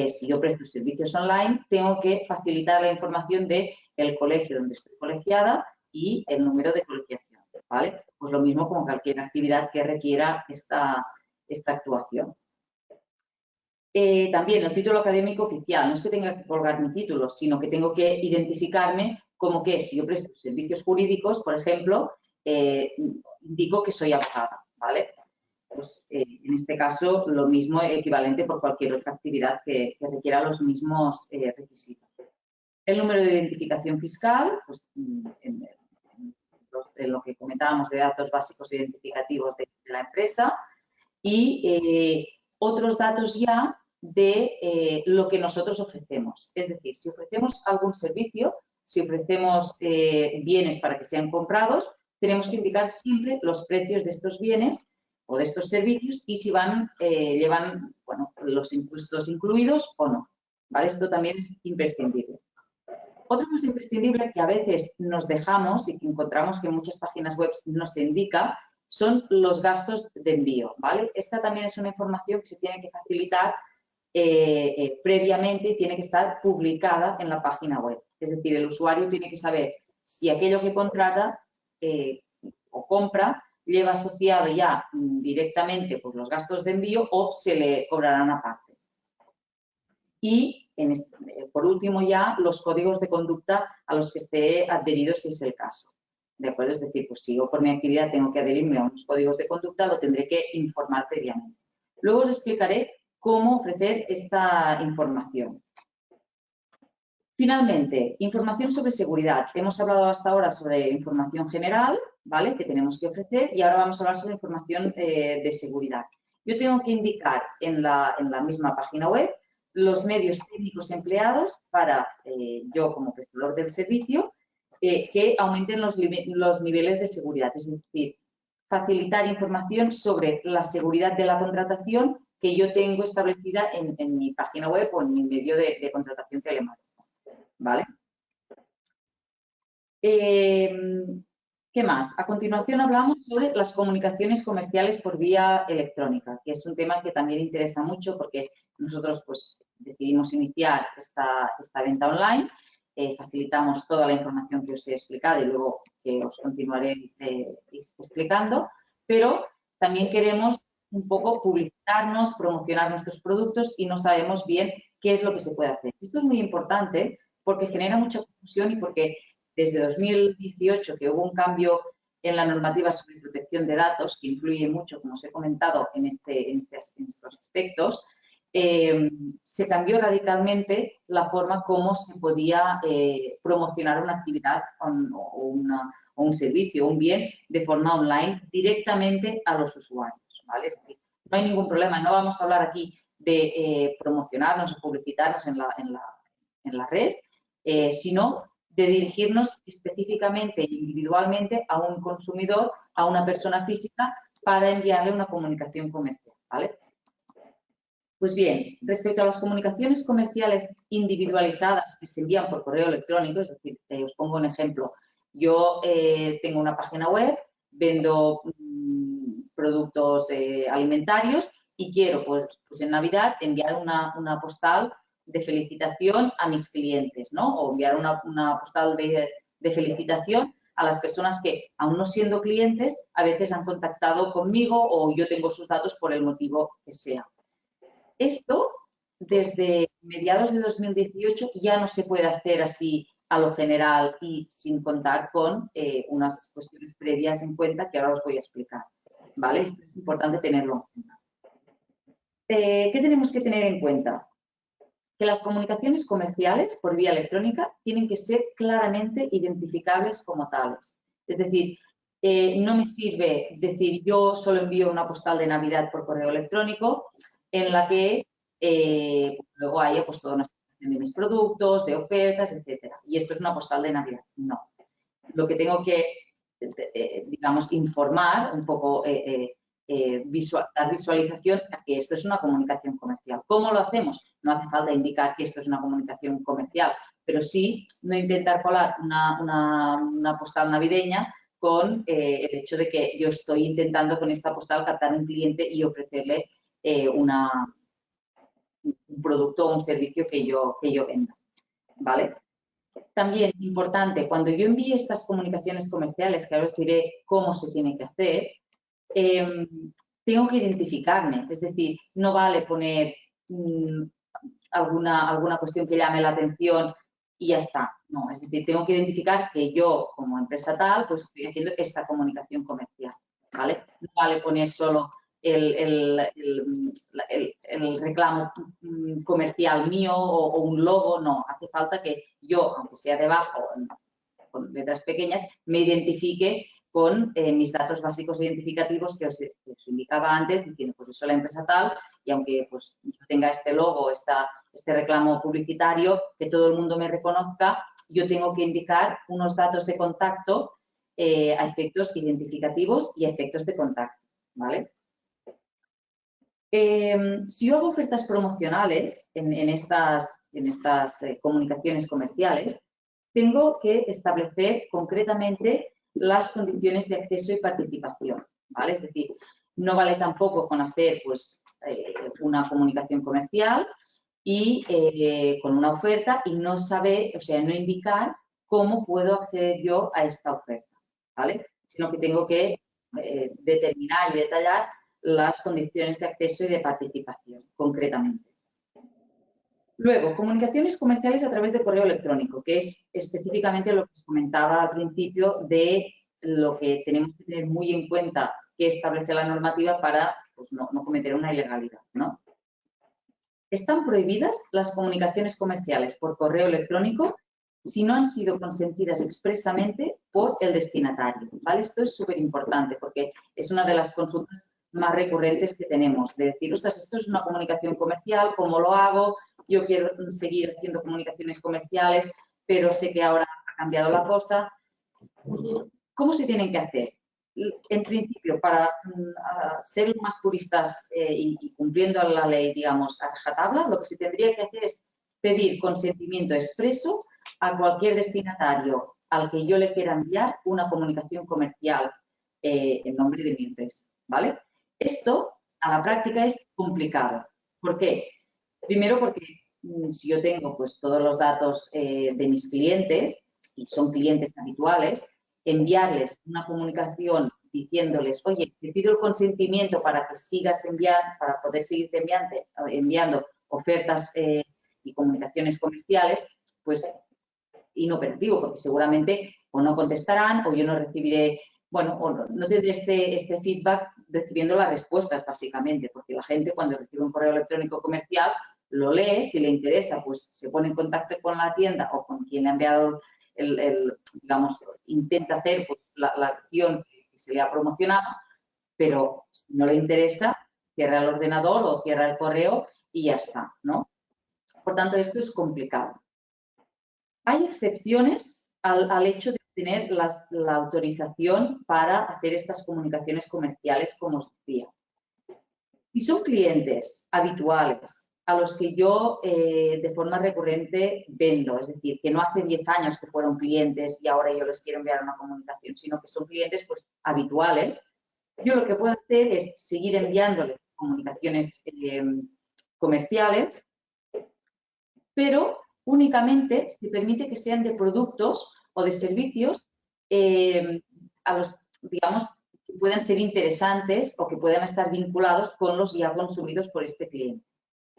si yo presto servicios online, tengo que facilitar la información del colegio donde estoy colegiada y el número de colegiación, ¿vale? Pues lo mismo con cualquier actividad que requiera esta actuación. También el título académico oficial, no es que tenga que colgar mi título, sino que tengo que identificarme como que si yo presto servicios jurídicos, por ejemplo, indico que soy abogada, ¿vale? Pues en este caso lo mismo equivalente por cualquier otra actividad que requiera los mismos requisitos. El número de identificación fiscal, pues en lo que comentábamos de datos básicos identificativos de la empresa y otros datos ya de lo que nosotros ofrecemos. Es decir, si ofrecemos algún servicio, si ofrecemos bienes para que sean comprados, tenemos que indicar siempre los precios de estos bienes o de estos servicios y si llevan los impuestos incluidos o no, ¿vale? Esto también es imprescindible. Otra cosa imprescindible que a veces nos dejamos y que encontramos que en muchas páginas web no se indica son los gastos de envío, ¿vale? Esta también es una información que se tiene que facilitar previamente y tiene que estar publicada en la página web. Es decir, el usuario tiene que saber si aquello que contrata o compra lleva asociado ya directamente pues, los gastos de envío o se le cobrarán aparte. Y, por último, ya los códigos de conducta a los que esté adherido si es el caso. ¿De acuerdo? Es decir, pues si yo por mi actividad tengo que adherirme a unos códigos de conducta, lo tendré que informar previamente. Luego os explicaré cómo ofrecer esta información. Finalmente, información sobre seguridad. Hemos hablado hasta ahora sobre información general, ¿vale? Que tenemos que ofrecer y ahora vamos a hablar sobre información de seguridad. Yo tengo que indicar en la misma página web los medios técnicos empleados para yo como prestador del servicio que aumenten los niveles de seguridad. Es decir, facilitar información sobre la seguridad de la contratación que yo tengo establecida en mi página web o en mi medio de contratación telemática. ¿Vale? ¿Qué más? A continuación hablamos sobre las comunicaciones comerciales por vía electrónica, que es un tema que también interesa mucho porque nosotros pues, decidimos iniciar esta venta online, facilitamos toda la información que os he explicado y luego que os continuaré explicando, pero también queremos un poco publicitarnos, promocionar nuestros productos y no sabemos bien qué es lo que se puede hacer. Esto es muy importante porque genera mucha confusión y porque desde 2018 que hubo un cambio en la normativa sobre protección de datos, que influye mucho, como os he comentado, en estos aspectos, se cambió radicalmente la forma como se podía promocionar una actividad o un servicio o un bien de forma online directamente a los usuarios, ¿vale? Es decir, no hay ningún problema, no vamos a hablar aquí de promocionarnos o publicitarnos en la red, sino de dirigirnos específicamente e individualmente a un consumidor, a una persona física, para enviarle una comunicación comercial, ¿vale? Pues bien, respecto a las comunicaciones comerciales individualizadas que se envían por correo electrónico, es decir, os pongo un ejemplo, yo tengo una página web, vendo productos alimentarios y quiero, pues en Navidad, enviar una postal de felicitación a mis clientes, ¿no? O enviar una postal de felicitación a las personas que, aún no siendo clientes, a veces han contactado conmigo o yo tengo sus datos por el motivo que sea. Esto, desde mediados de 2018, ya no se puede hacer así a lo general y sin contar con unas cuestiones previas en cuenta que ahora os voy a explicar, ¿vale? Esto es importante tenerlo en cuenta. ¿Qué tenemos que tener en cuenta? Que las comunicaciones comerciales por vía electrónica tienen que ser claramente identificables como tales. Es decir, no me sirve decir yo solo envío una postal de Navidad por correo electrónico en la que luego haya pues, toda una explicación de mis productos, de ofertas, etcétera. Y esto es una postal de Navidad. No. Lo que tengo que, digamos, informar un poco dar visualización a que esto es una comunicación comercial. ¿Cómo lo hacemos? No hace falta indicar que esto es una comunicación comercial, pero sí no intentar colar una postal navideña con el hecho de que yo estoy intentando con esta postal captar un cliente y ofrecerle un producto o un servicio que yo venda, ¿vale? También importante, cuando yo envíe estas comunicaciones comerciales, que ahora os diré cómo se tiene que hacer, tengo que identificarme, es decir, no vale poner alguna cuestión que llame la atención y ya está. No, es decir, tengo que identificar que yo, como empresa tal, pues estoy haciendo esta comunicación comercial, ¿vale? No vale poner solo el reclamo comercial mío o un logo, no. Hace falta que yo, aunque sea debajo, con letras pequeñas, me identifique con mis datos básicos identificativos que os indicaba antes, diciendo, pues yo soy la empresa tal y aunque pues yo tenga este logo, este reclamo publicitario, que todo el mundo me reconozca, yo tengo que indicar unos datos de contacto a efectos identificativos y a efectos de contacto, ¿vale? Si yo hago ofertas promocionales en estas comunicaciones comerciales, tengo que establecer concretamente las condiciones de acceso y participación, ¿vale? Es decir, no vale tampoco con hacer pues, una comunicación comercial y con una oferta y no saber, o sea, no indicar cómo puedo acceder yo a esta oferta, ¿vale? Sino que tengo que determinar y detallar las condiciones de acceso y de participación, concretamente. Luego, comunicaciones comerciales a través de correo electrónico, que es específicamente lo que os comentaba al principio de lo que tenemos que tener muy en cuenta que establece la normativa para pues, no cometer una ilegalidad, ¿no? Están prohibidas las comunicaciones comerciales por correo electrónico si no han sido consentidas expresamente por el destinatario, ¿vale? Esto es súper importante porque es una de las consultas más recurrentes que tenemos, de decir, ostras, esto es una comunicación comercial, ¿cómo lo hago? Yo quiero seguir haciendo comunicaciones comerciales, pero sé que ahora ha cambiado la cosa. ¿Cómo se tienen que hacer? En principio, para ser lo más puristas y cumpliendo la ley, digamos, a rajatabla, lo que se tendría que hacer es pedir consentimiento expreso a cualquier destinatario al que yo le quiera enviar una comunicación comercial en nombre de mi empresa, ¿vale? Esto, a la práctica, es complicado. ¿Por qué? Primero porque si yo tengo pues, todos los datos de mis clientes, y son clientes habituales, enviarles una comunicación diciéndoles, oye, te pido el consentimiento para que sigas enviando, para poder seguirte enviando ofertas y comunicaciones comerciales, pues inoperativo, porque seguramente o no contestarán o yo no recibiré, bueno, o no tendré este feedback recibiendo las respuestas, básicamente, porque la gente cuando recibe un correo electrónico comercial lo lee, si le interesa, pues se pone en contacto con la tienda o con quien le ha enviado digamos, intenta hacer pues, la acción que se le ha promocionado, pero si no le interesa, cierra el ordenador o cierra el correo y ya está, ¿no? Por tanto, esto es complicado. Hay excepciones al hecho de tener la autorización para hacer estas comunicaciones comerciales, como os decía. Si son clientes habituales a los que yo de forma recurrente vendo, es decir, que no hace 10 años que fueron clientes y ahora yo les quiero enviar una comunicación, sino que son clientes pues, habituales, yo lo que puedo hacer es seguir enviándoles comunicaciones comerciales, pero únicamente se permite que sean de productos o de servicios a los, digamos, que puedan ser interesantes o que puedan estar vinculados con los ya consumidos por este cliente.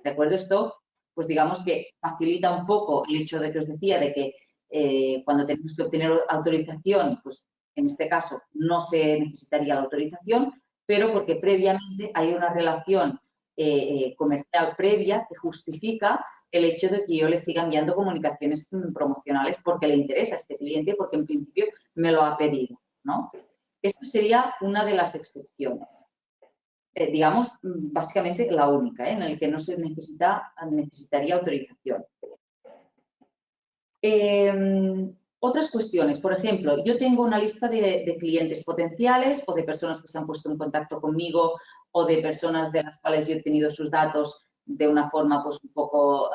¿De acuerdo? Esto, pues digamos que facilita un poco el hecho de que os decía de que cuando tenemos que obtener autorización, pues en este caso no se necesitaría la autorización, pero porque previamente hay una relación comercial previa que justifica el hecho de que yo le siga enviando comunicaciones promocionales porque le interesa a este cliente, porque en principio me lo ha pedido, ¿no? Esto sería una de las excepciones. Digamos, básicamente la única, en el que no se necesitaría autorización. Otras cuestiones, por ejemplo, yo tengo una lista de clientes potenciales o de personas que se han puesto en contacto conmigo o de personas de las cuales yo he tenido sus datos de una forma pues un poco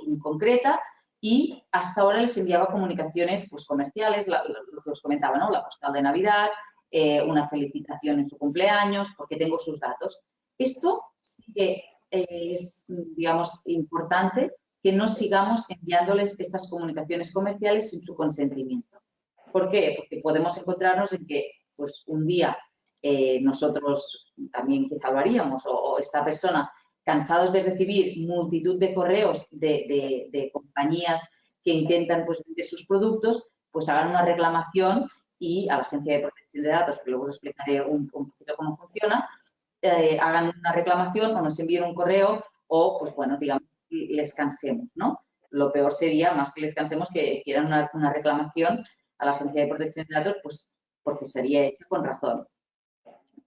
inconcreta y hasta ahora les enviaba comunicaciones pues comerciales, lo que os comentaba, ¿no? La postal de Navidad, una felicitación en su cumpleaños, porque tengo sus datos. Esto sí que es, digamos, importante que no sigamos enviándoles estas comunicaciones comerciales sin su consentimiento. ¿Por qué? Porque podemos encontrarnos en que pues, un día nosotros también quizá lo haríamos o esta persona cansados de recibir multitud de correos de compañías que intentan pues, vender sus productos, pues hagan una reclamación y a la Agencia de Protección de Datos, que luego os explicaré un poquito cómo funciona, hagan una reclamación o nos envíen un correo o, pues bueno, digamos, les cansemos, ¿no? Lo peor sería, más que les cansemos, que hicieran una reclamación a la Agencia de Protección de Datos, pues porque sería hecho con razón.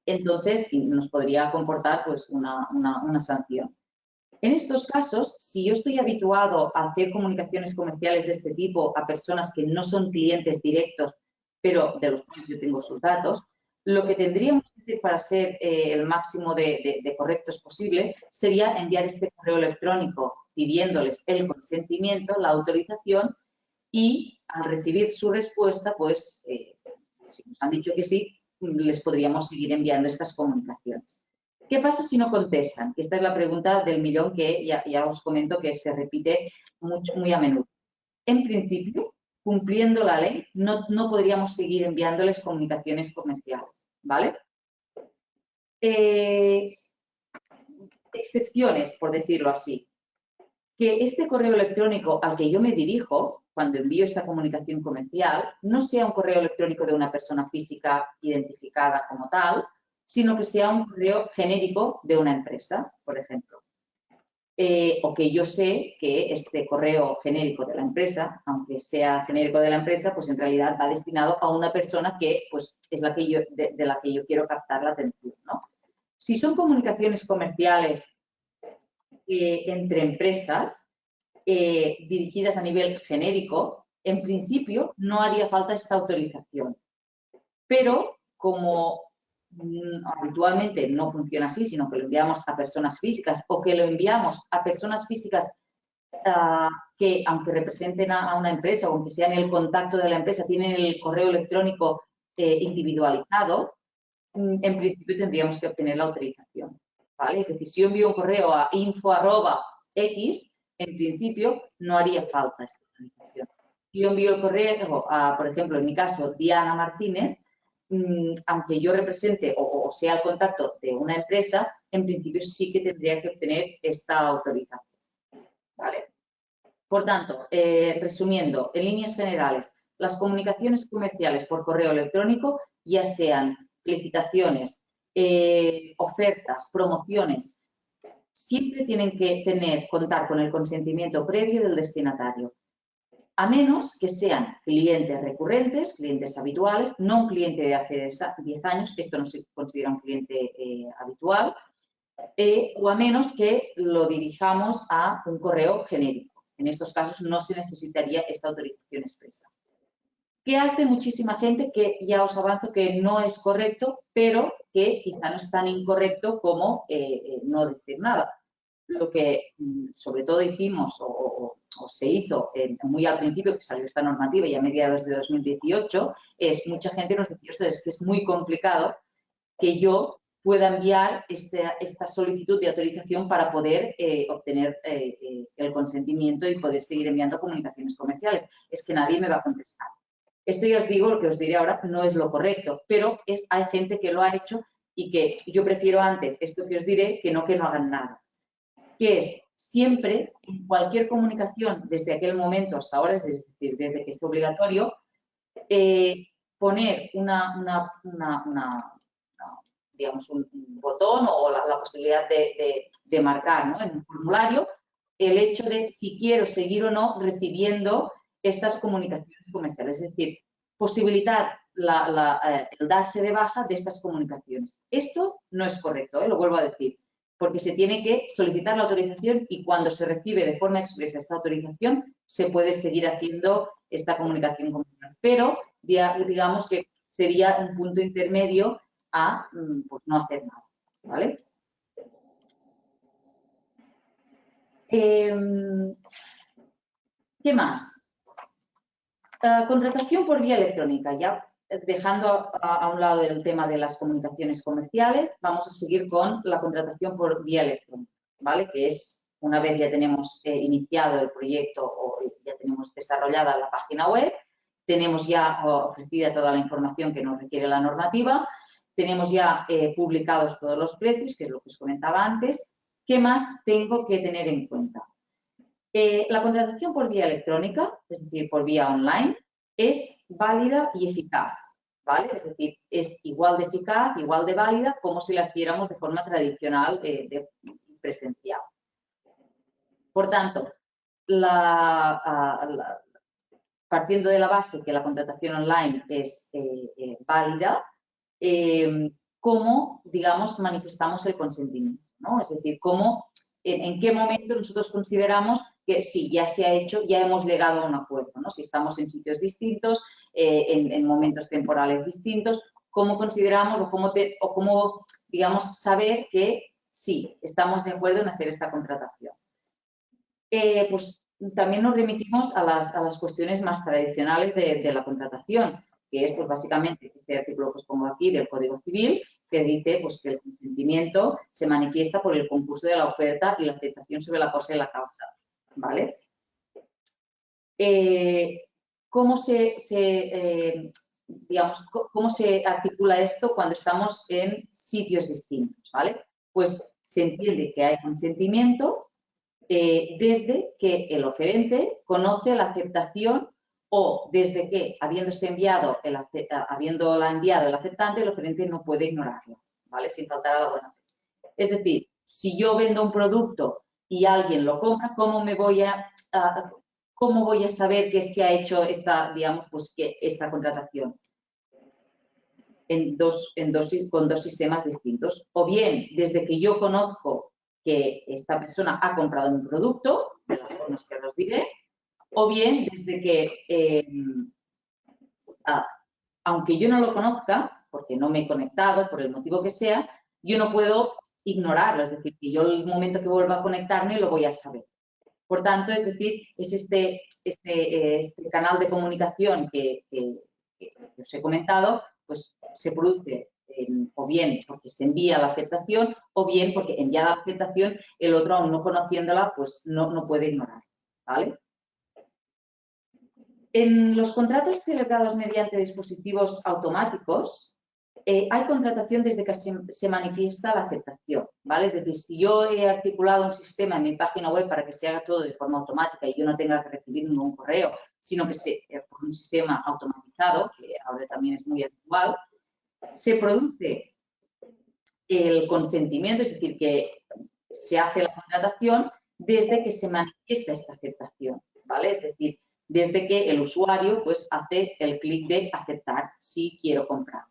Entonces, nos podría comportar pues una sanción. En estos casos, si yo estoy habituado a hacer comunicaciones comerciales de este tipo a personas que no son clientes directos, pero de los cuales yo tengo sus datos, lo que tendríamos que hacer para ser el máximo de correctos posible sería enviar este correo electrónico pidiéndoles el consentimiento, la autorización y al recibir su respuesta, pues si nos han dicho que sí, les podríamos seguir enviando estas comunicaciones. ¿Qué pasa si no contestan? Esta es la pregunta del millón que ya os comento que se repite muy a menudo. En principio, cumpliendo la ley, no podríamos seguir enviándoles comunicaciones comerciales, ¿vale? Excepciones, por decirlo así. Que este correo electrónico al que yo me dirijo cuando envío esta comunicación comercial no sea un correo electrónico de una persona física identificada como tal, sino que sea un correo genérico de una empresa, por ejemplo. O que yo sé que este correo genérico de la empresa, aunque sea genérico de la empresa, pues en realidad va destinado a una persona que pues, es la que yo, de la que yo quiero captar la atención, ¿no? Si son comunicaciones comerciales entre empresas dirigidas a nivel genérico, en principio no haría falta esta autorización. Pero como habitualmente no funciona así, sino que lo enviamos a personas físicas o que lo enviamos a personas físicas que, aunque representen a una empresa o aunque sean el contacto de la empresa, tienen el correo electrónico individualizado, en principio tendríamos que obtener la autorización, ¿vale? Es decir, si yo envío un correo a info@x, en principio no haría falta esta autorización. Si yo envío el correo a, por ejemplo, en mi caso, Diana Martínez, aunque yo represente o sea el contacto de una empresa, en principio sí que tendría que obtener esta autorización, ¿vale? Por tanto, resumiendo, en líneas generales, las comunicaciones comerciales por correo electrónico, ya sean felicitaciones, ofertas, promociones, siempre tienen que contar con el consentimiento previo del destinatario. A menos que sean clientes recurrentes, clientes habituales, no un cliente de hace 10 años, que esto no se considera un cliente habitual, o a menos que lo dirijamos a un correo genérico. En estos casos no se necesitaría esta autorización expresa. ¿Qué hace muchísima gente? Que ya os avanzo que no es correcto, pero que quizá no es tan incorrecto como no decir nada. Lo que sobre todo hicimos o se hizo muy al principio, que salió esta normativa y a mediados de 2018, es mucha gente nos decía, es que es muy complicado que yo pueda enviar esta solicitud de autorización para poder obtener el consentimiento y poder seguir enviando comunicaciones comerciales. Es que nadie me va a contestar. Esto ya os digo, lo que os diré ahora no es lo correcto, pero hay gente que lo ha hecho y que yo prefiero antes esto que os diré que no hagan nada. Que es siempre, en cualquier comunicación, desde aquel momento hasta ahora, es decir, desde que es obligatorio, poner digamos, un botón o la posibilidad de marcar, ¿no?, en un formulario el hecho de si quiero seguir o no recibiendo estas comunicaciones comerciales. Es decir, posibilitar el darse de baja de estas comunicaciones. Esto no es correcto, lo vuelvo a decir. porque se tiene que solicitar la autorización y cuando se recibe de forma expresa esta autorización se puede seguir haciendo esta comunicación comercial. Pero digamos que sería un punto intermedio a pues, no hacer nada, ¿vale? ¿Qué más? Contratación por vía electrónica. Ya dejando a un lado el tema de las comunicaciones comerciales, vamos a seguir con la contratación por vía electrónica, ¿vale? Que es, una vez ya tenemos iniciado el proyecto o ya tenemos desarrollada la página web, tenemos ya ofrecida toda la información que nos requiere la normativa, tenemos ya publicados todos los precios, que es lo que os comentaba antes. ¿Qué más tengo que tener en cuenta? La contratación por vía electrónica, es decir, por vía online, es válida y eficaz, ¿vale? Es decir, es igual de eficaz, igual de válida como si la hiciéramos de forma tradicional presencial. Por tanto, partiendo de la base que la contratación online es válida, ¿cómo, digamos, manifestamos el consentimiento, ¿no? Es decir, en qué momento nosotros consideramos que sí, ya se ha hecho, ya hemos llegado a un acuerdo, ¿no? Si estamos en sitios distintos, en momentos temporales distintos, ¿cómo consideramos o cómo, digamos, saber que sí, estamos de acuerdo en hacer esta contratación? Pues también nos remitimos a las cuestiones más tradicionales de la contratación, que es pues básicamente este artículo que os pongo aquí del Código Civil, que dice pues, que el consentimiento se manifiesta por el concurso de la oferta y la aceptación sobre la cosa y la causa, ¿vale? ¿Cómo cómo se articula esto cuando estamos en sitios distintos, ¿vale? Pues se entiende que hay consentimiento desde que el oferente conoce la aceptación o desde que, habiéndola enviado el aceptante, el oferente no puede ignorarla, ¿vale? Sin faltar a la buena fe. Es decir, si yo vendo un producto y alguien lo compra, ¿cómo voy a saber que se ha hecho esta contratación? Con dos sistemas distintos. O bien, desde que yo conozco que esta persona ha comprado un producto, de las formas que os diré, o bien desde que, aunque yo no lo conozca, porque no me he conectado, por el motivo que sea, yo no puedo ignorarlo, es decir, que yo el momento que vuelva a conectarme lo voy a saber. Por tanto, es decir, es este canal de comunicación que os he comentado, pues se produce o bien porque se envía la aceptación o bien porque enviada la aceptación el otro, aún no conociéndola, pues no puede ignorar, ¿vale? En los contratos celebrados mediante dispositivos automáticos hay contratación desde que se manifiesta la aceptación, ¿vale? Es decir, si yo he articulado un sistema en mi página web para que se haga todo de forma automática y yo no tenga que recibir ningún correo, sino que por un sistema automatizado, que ahora también es muy habitual, se produce el consentimiento, es decir, que se hace la contratación desde que se manifiesta esta aceptación, ¿vale? Es decir, desde que el usuario pues hace el clic de aceptar si quiero comprar.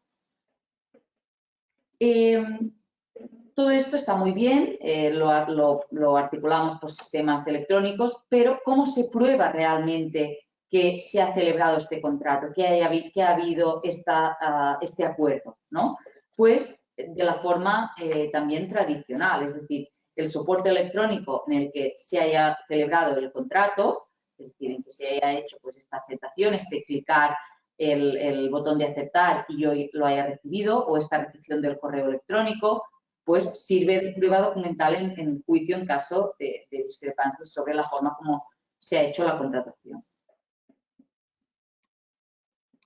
Todo esto está muy bien, lo articulamos por sistemas electrónicos, pero ¿cómo se prueba realmente que se ha celebrado este contrato, que ha habido este acuerdo, ¿no? Pues de la forma también tradicional, es decir, el soporte electrónico en el que se haya celebrado el contrato, es decir, en que se haya hecho pues esta aceptación, clicar el botón de aceptar y yo lo haya recibido, o esta recepción del correo electrónico, pues sirve de prueba documental en juicio en caso de discrepancias sobre la forma como se ha hecho la contratación.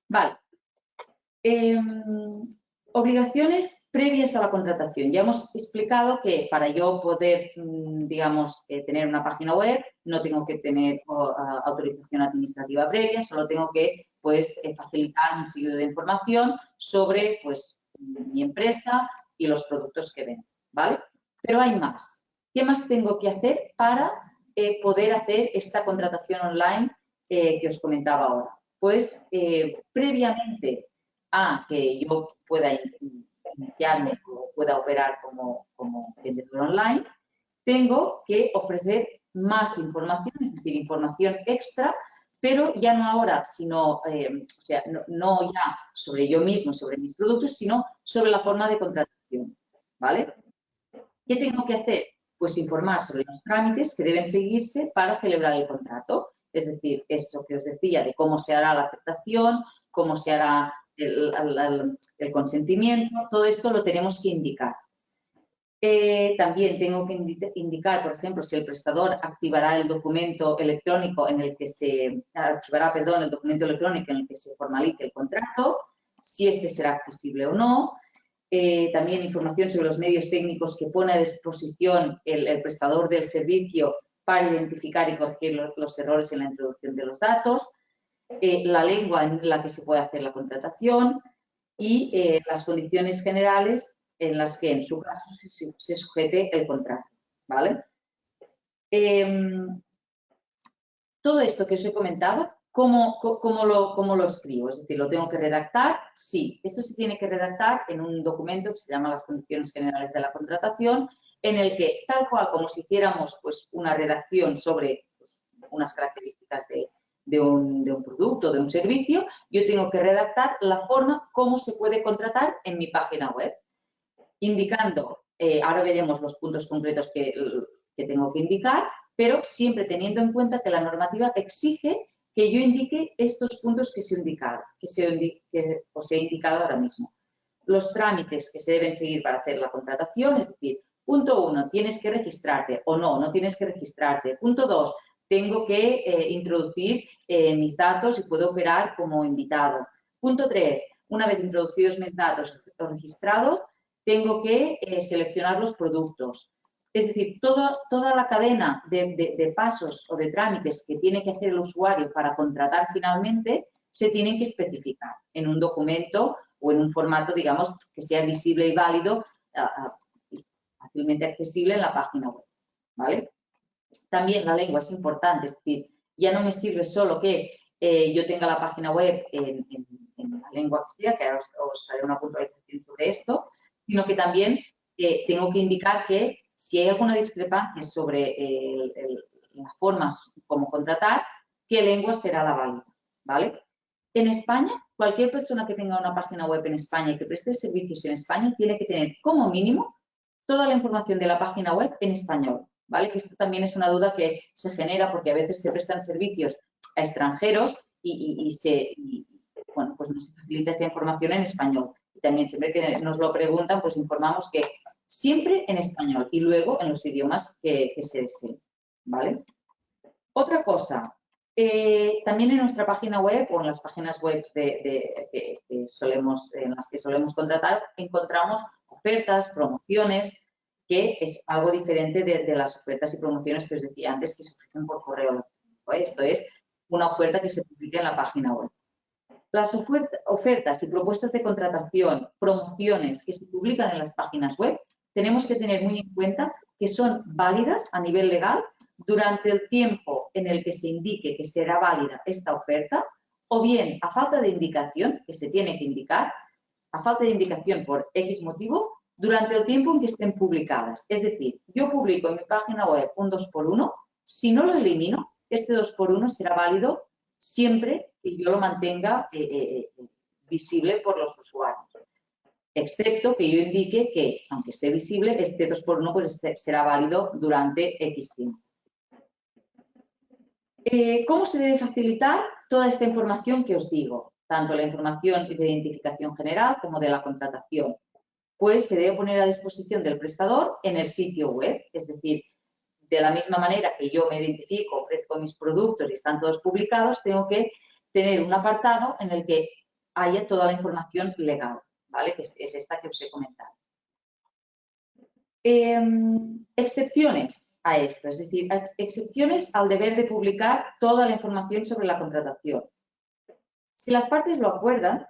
Vale. Obligaciones previas a la contratación. Ya hemos explicado que para yo poder, digamos, tener una página web, no tengo que tener autorización administrativa previa, solo tengo que, pues, facilitar un seguido de información sobre, pues, mi empresa y los productos que vendo, ¿vale? Pero hay más. ¿Qué más tengo que hacer para poder hacer esta contratación online que os comentaba ahora? Pues, previamente a que yo pueda iniciarme o pueda operar como vendedor online, tengo que ofrecer más información, es decir, información extra, pero ya no ahora, sino, no ya sobre yo mismo, sobre mis productos, sino sobre la forma de contratación, ¿vale? ¿Qué tengo que hacer? Pues informar sobre los trámites que deben seguirse para celebrar el contrato. Es decir, eso que os decía de cómo se hará la aceptación, cómo se hará el consentimiento, todo esto lo tenemos que indicar. También tengo que indicar, por ejemplo, si el prestador activará el documento electrónico en el que el documento electrónico en el que se formalice el contrato, si este será accesible o no. También información sobre los medios técnicos que pone a disposición el prestador del servicio para identificar y corregir los errores en la introducción de los datos, la lengua en la que se puede hacer la contratación y las condiciones generales en las que, en su caso, se sujete el contrato, ¿vale? Todo esto que os he comentado, ¿cómo lo escribo? Es decir, ¿lo tengo que redactar? Sí. Esto se tiene que redactar en un documento que se llama las condiciones generales de la contratación, en el que, tal cual como si hiciéramos pues, una redacción sobre pues, unas características de un producto, de un servicio, yo tengo que redactar la forma como se puede contratar en mi página web, indicando, ahora veremos los puntos concretos que tengo que indicar, pero siempre teniendo en cuenta que la normativa exige que yo indique estos puntos que os he indicado ahora mismo. Los trámites que se deben seguir para hacer la contratación, es decir, punto 1, tienes que registrarte o no tienes que registrarte. Punto 2, tengo que introducir mis datos y puedo operar como invitado. Punto 3, una vez introducidos mis datos o registrado, tengo que seleccionar los productos. Es decir, toda la cadena de pasos o de trámites que tiene que hacer el usuario para contratar finalmente se tienen que especificar en un documento o en un formato, digamos, que sea visible y válido, fácilmente accesible en la página web, ¿vale? También la lengua es importante, es decir, ya no me sirve solo que yo tenga la página web en la lengua que sea, que ahora os haré una puntualización sobre esto, sino que también tengo que indicar que si hay alguna discrepancia sobre las formas como contratar, qué lengua será la válida, ¿vale? En España, cualquier persona que tenga una página web en España y que preste servicios en España tiene que tener como mínimo toda la información de la página web en español, ¿vale? Que esto también es una duda que se genera porque a veces se prestan servicios a extranjeros bueno, pues nos facilita esta información en español. Y también siempre que nos lo preguntan, pues informamos que siempre en español y luego en los idiomas que se deseen, ¿vale? Otra cosa, también en nuestra página web o en las páginas web en las que solemos contratar, encontramos ofertas, promociones, que es algo diferente de las ofertas y promociones que os decía antes que se ofrecen por correo electrónico. Esto es una oferta que se publica en la página web. Las ofertas y propuestas de contratación, promociones que se publican en las páginas web, tenemos que tener muy en cuenta que son válidas a nivel legal durante el tiempo en el que se indique que será válida esta oferta, o bien a falta de indicación, que se tiene que indicar, a falta de indicación por X motivo, durante el tiempo en que estén publicadas. Es decir, yo publico en mi página web un 2x1, si no lo elimino, este 2x1 será válido siempre que yo lo mantenga visible por los usuarios. Excepto que yo indique que, aunque esté visible, este 2x1 pues será válido durante X tiempo. ¿Cómo se debe facilitar toda esta información que os digo? Tanto la información de identificación general como de la contratación. Pues se debe poner a disposición del prestador en el sitio web, es decir, de la misma manera que yo me identifico, ofrezco mis productos y están todos publicados, tengo que tener un apartado en el que haya toda la información legal, ¿vale? Que es esta que os he comentado. Excepciones a esto, es decir, excepciones al deber de publicar toda la información sobre la contratación. Si las partes lo acuerdan,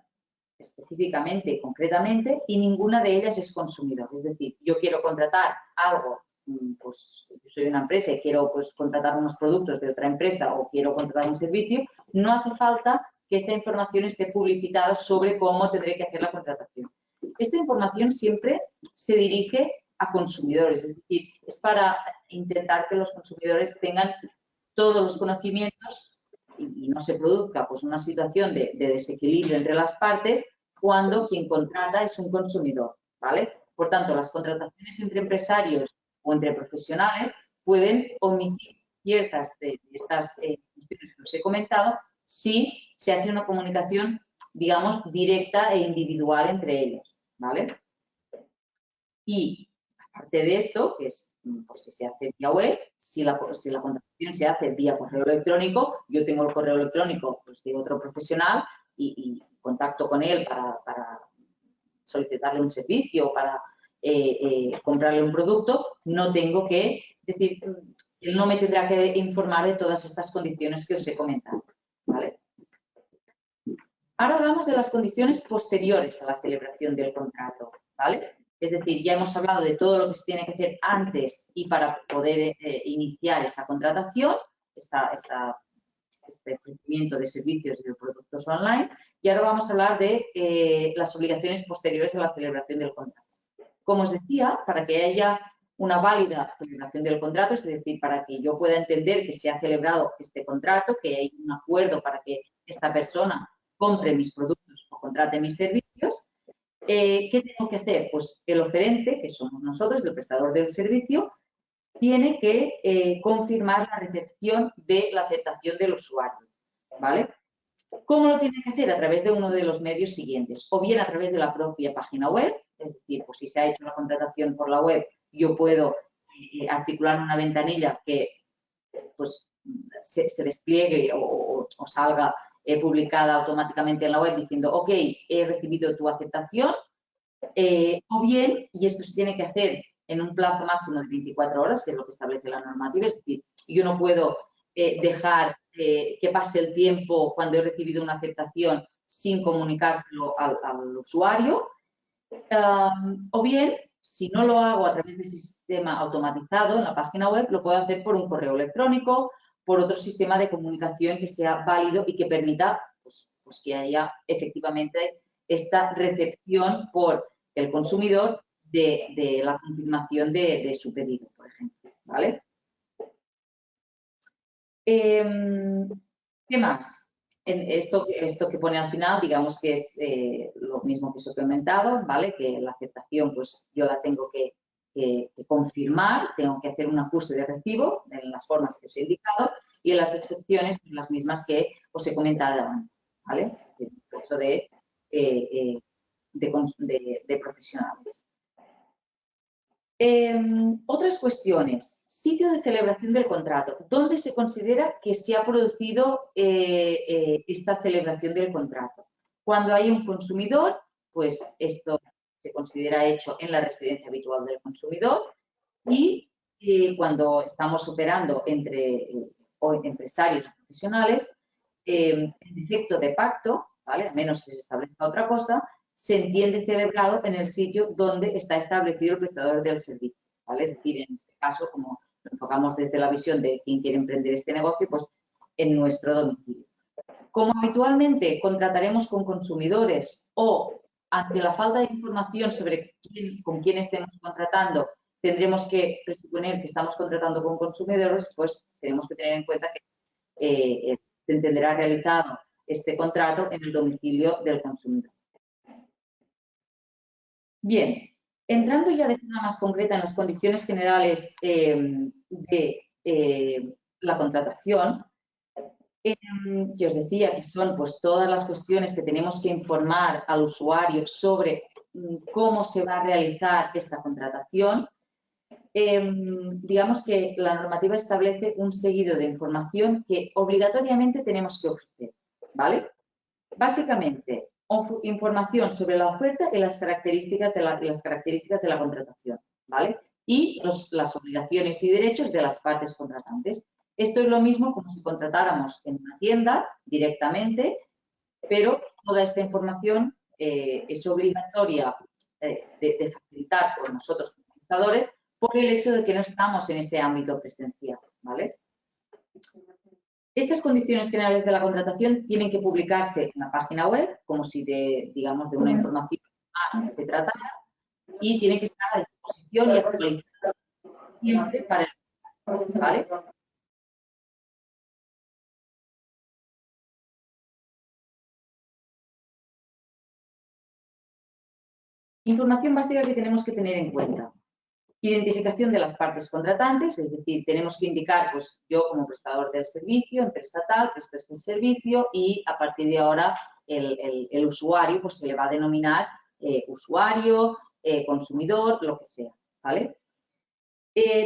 específicamente, concretamente, y ninguna de ellas es consumidor. Es decir, yo quiero contratar algo, pues yo soy una empresa y quiero pues, contratar unos productos de otra empresa o quiero contratar un servicio, no hace falta que esta información esté publicitada sobre cómo tendré que hacer la contratación. esta información siempre se dirige a consumidores, es decir, es para intentar que los consumidores tengan todos los conocimientos y no se produzca pues, una situación de desequilibrio entre las partes cuando quien contrata es un consumidor, ¿vale? Por tanto, las contrataciones entre empresarios o entre profesionales pueden omitir ciertas de estas cuestiones que os he comentado si se hace una comunicación, digamos, directa e individual entre ellos, ¿vale? Y aparte de esto, que es, pues si se hace vía web, si la contratación se hace vía correo electrónico, yo tengo el correo electrónico pues, de otro profesional y contacto con él para solicitarle un servicio, para comprarle un producto, no tengo que, es decir, él no me tendrá que informar de todas estas condiciones que os he comentado, ¿vale? Ahora hablamos de las condiciones posteriores a la celebración del contrato, ¿vale? Es decir, ya hemos hablado de todo lo que se tiene que hacer antes y para poder iniciar esta contratación, este ofrecimiento de servicios y de productos online, y ahora vamos a hablar de las obligaciones posteriores a la celebración del contrato. Como os decía, para que haya una válida celebración del contrato, es decir, para que yo pueda entender que se ha celebrado este contrato, que hay un acuerdo para que esta persona compre mis productos o contrate mis servicios, ¿qué tengo que hacer? Pues el oferente, que somos nosotros, el prestador del servicio, tiene que confirmar la recepción de la aceptación del usuario, ¿vale? ¿Cómo lo tiene que hacer? A través de uno de los medios siguientes, o bien a través de la propia página web, es decir, pues si se ha hecho la contratación por la web, yo puedo articular una ventanilla que pues, se despliegue o salga publicada automáticamente en la web diciendo, ok, he recibido tu aceptación, o bien, y esto se tiene que hacer en un plazo máximo de 24 horas, que es lo que establece la normativa, es decir, yo no puedo dejar que pase el tiempo cuando he recibido una aceptación sin comunicárselo al usuario, o bien, si no lo hago a través del sistema automatizado en la página web, lo puedo hacer por un correo electrónico, por otro sistema de comunicación que sea válido y que permita pues que haya efectivamente esta recepción por el consumidor de la confirmación de su pedido, por ejemplo, ¿vale? ¿Qué más? Esto que pone al final, digamos que es lo mismo que os he comentado, ¿vale? Que la aceptación, pues yo la tengo que confirmar, tengo que hacer un acuse de recibo en las formas que os he indicado y en las excepciones, pues, las mismas que os he comentado antes, ¿vale? El resto de profesionales. Otras cuestiones. Sitio de celebración del contrato. ¿Dónde se considera que se ha producido esta celebración del contrato? Cuando hay un consumidor, pues esto se considera hecho en la residencia habitual del consumidor y cuando estamos operando entre empresarios o profesionales, en efecto de pacto, ¿vale? A menos que se establezca otra cosa, se entiende celebrado en el sitio donde está establecido el prestador del servicio, ¿vale? Es decir, en este caso, como lo enfocamos desde la visión de quien quiere emprender este negocio, pues en nuestro domicilio. Como habitualmente contrataremos con consumidores o ante la falta de información sobre con quién estemos contratando, tendremos que presuponer que estamos contratando con consumidores, pues tenemos que tener en cuenta que se entenderá realizado este contrato en el domicilio del consumidor. Bien, entrando ya de forma más concreta en las condiciones generales de la contratación, que os decía que son pues todas las cuestiones que tenemos que informar al usuario sobre cómo se va a realizar esta contratación, digamos que la normativa establece un seguido de información que obligatoriamente tenemos que ofrecer, ¿vale? Básicamente, información sobre la oferta y las características de la contratación, ¿vale? Y las obligaciones y derechos de las partes contratantes. Esto es lo mismo como si contratáramos en una tienda directamente, pero toda esta información es obligatoria de facilitar por nosotros como prestadores por el hecho de que no estamos en este ámbito presencial, ¿vale? Estas condiciones generales de la contratación tienen que publicarse en la página web, como si digamos, de una información más que se tratara y tiene que estar a disposición y actualizada siempre para el usuario, ¿vale? Información básica que tenemos que tener en cuenta. Identificación de las partes contratantes, es decir, tenemos que indicar, pues yo como prestador del servicio, empresa tal, presto este servicio y a partir de ahora el usuario pues se le va a denominar usuario, consumidor, lo que sea, ¿vale?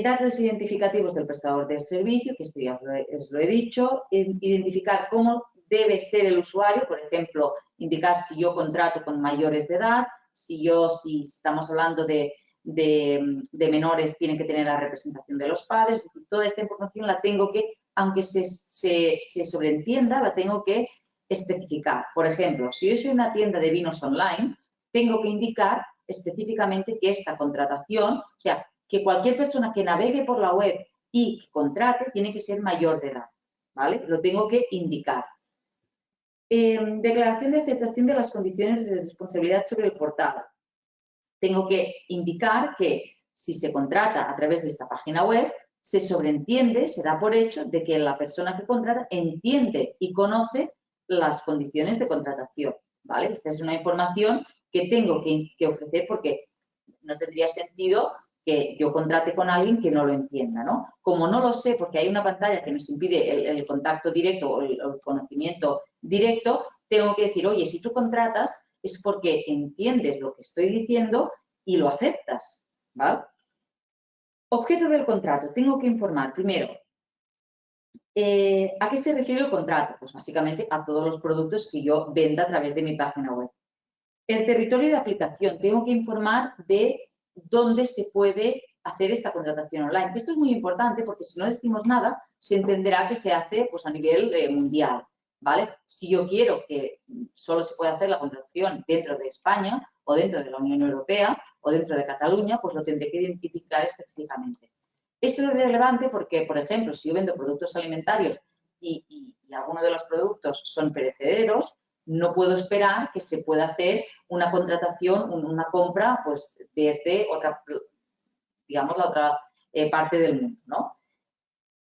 Datos identificativos del prestador del servicio, que esto ya os lo he dicho, identificar cómo debe ser el usuario, por ejemplo, indicar si yo contrato con mayores de edad, si estamos hablando de menores, tienen que tener la representación de los padres. Toda esta información la tengo que, aunque se sobreentienda, la tengo que especificar. Por ejemplo, si yo soy una tienda de vinos online, tengo que indicar específicamente que esta contratación, o sea, que cualquier persona que navegue por la web y que contrate tiene que ser mayor de edad, ¿vale? Lo tengo que indicar. Declaración de aceptación de las condiciones de responsabilidad sobre el portal. Tengo que indicar que si se contrata a través de esta página web, se sobreentiende, se da por hecho de que la persona que contrata entiende y conoce las condiciones de contratación, ¿vale? Esta es una información que tengo que ofrecer porque no tendría sentido que yo contrate con alguien que no lo entienda, ¿no? Como no lo sé porque hay una pantalla que nos impide el contacto directo o el conocimiento directo, tengo que decir, oye, si tú contratas es porque entiendes lo que estoy diciendo y lo aceptas, ¿vale? Objeto del contrato. Tengo que informar, primero, ¿a qué se refiere el contrato? Pues básicamente a todos los productos que yo venda a través de mi página web. El territorio de aplicación. Tengo que informar de dónde se puede hacer esta contratación online. Esto es muy importante porque si no decimos nada, se entenderá que se hace pues, a nivel mundial, ¿vale? Si yo quiero que solo se pueda hacer la contratación dentro de España o dentro de la Unión Europea o dentro de Cataluña, pues lo tendré que identificar específicamente. Esto es relevante porque, por ejemplo, si yo vendo productos alimentarios y algunos de los productos son perecederos, no puedo esperar que se pueda hacer una contratación, una compra, pues desde otra, digamos, la otra parte del mundo, ¿no?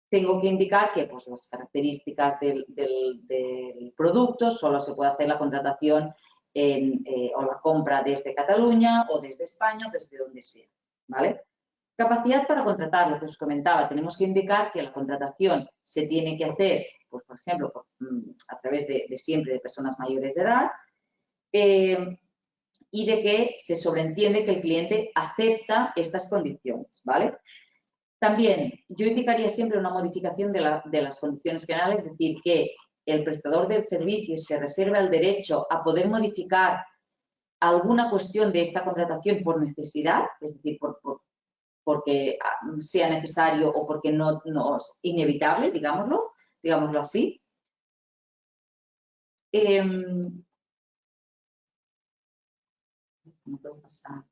Tengo que indicar que pues, las características del producto, solo se puede hacer la contratación o la compra desde Cataluña o desde España o desde donde sea, ¿vale? Capacidad para contratar, lo que os comentaba, tenemos que indicar que la contratación se tiene que hacer, pues, por ejemplo, a través de siempre de personas mayores de edad y de que se sobreentiende que el cliente acepta estas condiciones, ¿vale? También yo indicaría siempre una modificación de las condiciones generales, es decir, que el prestador del servicio se reserva el derecho a poder modificar alguna cuestión de esta contratación por necesidad, es decir, porque sea necesario o porque no es inevitable, digámoslo así. ¿Cómo puedo pasar?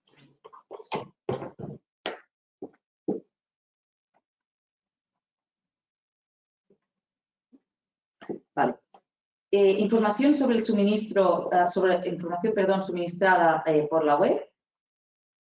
Vale. Información sobre el suministro, suministrada por la web.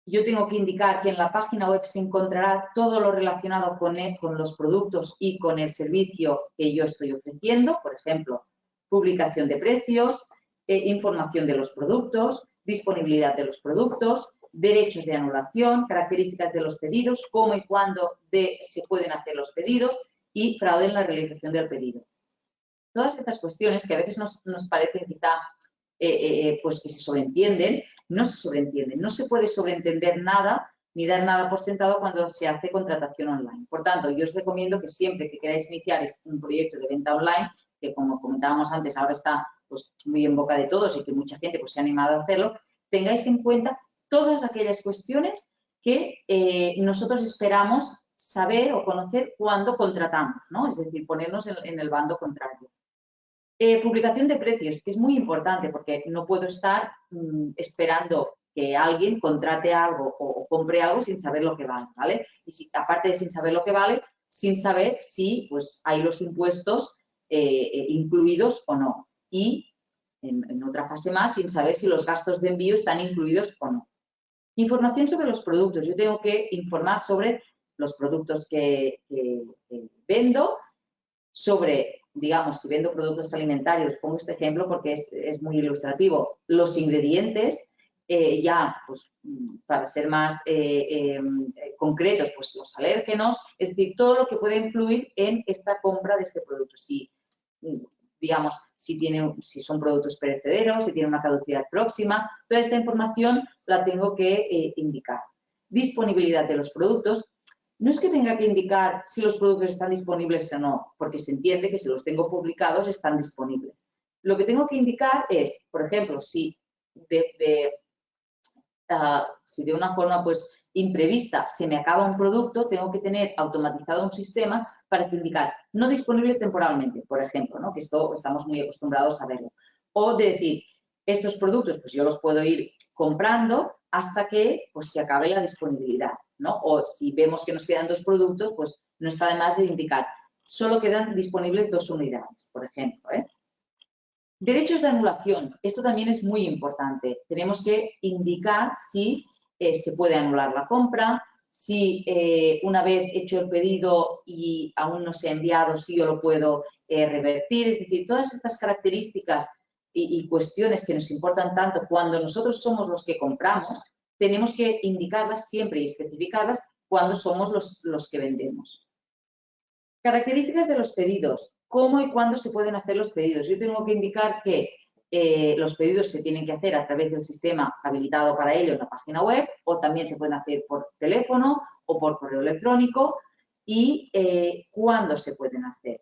Yo tengo que indicar que en la página web se encontrará todo lo relacionado con los productos y con el servicio que yo estoy ofreciendo, por ejemplo, publicación de precios, información de los productos, disponibilidad de los productos, derechos de anulación, características de los pedidos, cómo y cuándo se pueden hacer los pedidos y fraude en la realización del pedido. Todas estas cuestiones que a veces nos parecen quizá pues que se sobreentienden, no se sobreentienden. No se puede sobreentender nada ni dar nada por sentado cuando se hace contratación online. Por tanto, yo os recomiendo que siempre que queráis iniciar un proyecto de venta online, que como comentábamos antes, ahora está pues, muy en boca de todos y que mucha gente pues, se ha animado a hacerlo, tengáis en cuenta todas aquellas cuestiones que nosotros esperamos saber o conocer cuando contratamos, ¿no? Es decir, ponernos en el bando contrario. Publicación de precios, que es muy importante porque no puedo estar esperando que alguien contrate algo o compre algo sin saber lo que vale, ¿vale? Y aparte de sin saber lo que vale, sin saber si pues, hay los impuestos incluidos o no. Y en otra fase más sin saber si los gastos de envío están incluidos o no. Información sobre los productos. Yo tengo que informar sobre los productos que vendo, sobre, digamos, si vendo productos alimentarios, pongo este ejemplo porque es muy ilustrativo, los ingredientes, ya, pues, para ser más concretos, pues los alérgenos, es decir, todo lo que puede influir en esta compra de este producto. Si, digamos, si son productos perecederos, si tienen una caducidad próxima, toda esta información la tengo que indicar. Disponibilidad de los productos. No es que tenga que indicar si los productos están disponibles o no, porque se entiende que si los tengo publicados están disponibles. Lo que tengo que indicar es, por ejemplo, si de una forma pues imprevista se me acaba un producto, tengo que tener automatizado un sistema para que indicar no disponible temporalmente, por ejemplo, ¿no? Que esto estamos muy acostumbrados a verlo. O de decir, estos productos pues yo los puedo ir comprando hasta que pues se acabe la disponibilidad, ¿no? O si vemos que nos quedan 2 productos, pues no está de más de indicar, solo quedan disponibles 2 unidades, por ejemplo, ¿eh? Derechos de anulación. Esto también es muy importante. Tenemos que indicar si se puede anular la compra, si una vez hecho el pedido y aún no se ha enviado, si yo lo puedo revertir. Es decir, todas estas características y cuestiones que nos importan tanto cuando nosotros somos los que compramos, tenemos que indicarlas siempre y especificarlas cuando somos los que vendemos. Características de los pedidos. ¿Cómo y cuándo se pueden hacer los pedidos? Yo tengo que indicar que los pedidos se tienen que hacer a través del sistema habilitado para ello en la página web, o también se pueden hacer por teléfono o por correo electrónico, y cuándo se pueden hacer.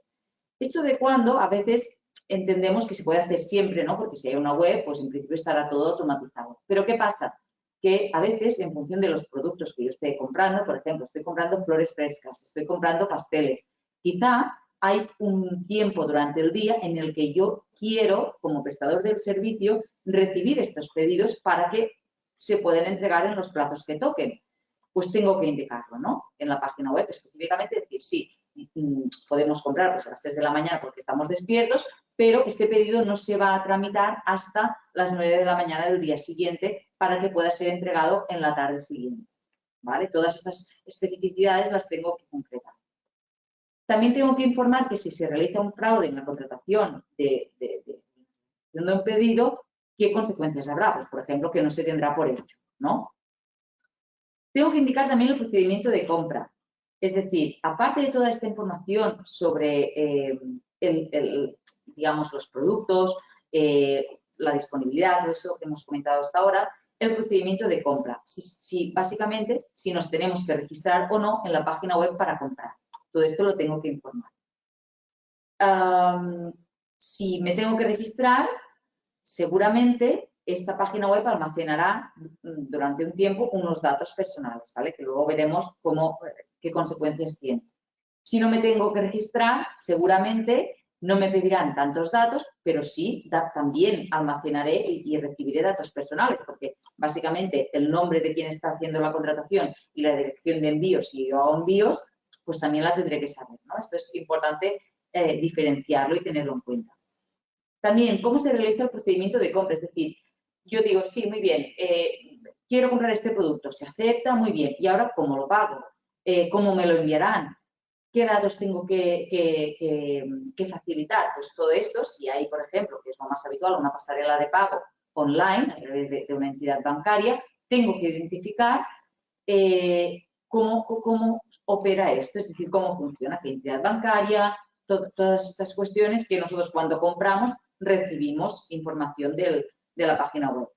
Esto de cuándo a veces entendemos que se puede hacer siempre, ¿no? Porque si hay una web, pues en principio estará todo automatizado. Pero ¿qué pasa? Que a veces, en función de los productos que yo esté comprando, por ejemplo, estoy comprando flores frescas, estoy comprando pasteles, quizá hay un tiempo durante el día en el que yo quiero, como prestador del servicio, recibir estos pedidos para que se puedan entregar en los plazos que toquen. Pues tengo que indicarlo, ¿no? En la página web específicamente decir, sí, podemos comprar pues a las 3 de la mañana porque estamos despiertos, pero este pedido no se va a tramitar hasta las 9 de la mañana del día siguiente para que pueda ser entregado en la tarde siguiente, ¿vale? Todas estas especificidades las tengo que concretar. También tengo que informar que si se realiza un fraude en la contratación de un pedido, ¿qué consecuencias habrá? Pues, por ejemplo, que no se tendrá por hecho, ¿no? Tengo que indicar también el procedimiento de compra. Es decir, aparte de toda esta información sobre digamos, los productos, la disponibilidad, todo eso que hemos comentado hasta ahora, el procedimiento de compra. Básicamente, si nos tenemos que registrar o no en la página web para comprar. Todo esto lo tengo que informar. Si me tengo que registrar, seguramente esta página web almacenará durante un tiempo unos datos personales, ¿vale? Que luego veremos qué consecuencias tiene. Si no me tengo que registrar, seguramente no me pedirán tantos datos, pero sí también almacenaré y recibiré datos personales, porque básicamente el nombre de quien está haciendo la contratación y la dirección de envíos, si yo hago envíos, pues también la tendré que saber, ¿no? Esto es importante diferenciarlo y tenerlo en cuenta. También, ¿cómo se realiza el procedimiento de compra? Es decir, yo digo, sí, muy bien, quiero comprar este producto, se acepta, muy bien, ¿y ahora cómo lo pago? ¿Cómo me lo enviarán? ¿Qué datos tengo que facilitar? Pues todo esto, si hay, por ejemplo, que es lo más habitual, una pasarela de pago online a través de una entidad bancaria, tengo que identificar cómo opera esto, es decir, cómo funciona, qué entidad bancaria, todas estas cuestiones que nosotros cuando compramos recibimos información de la página web.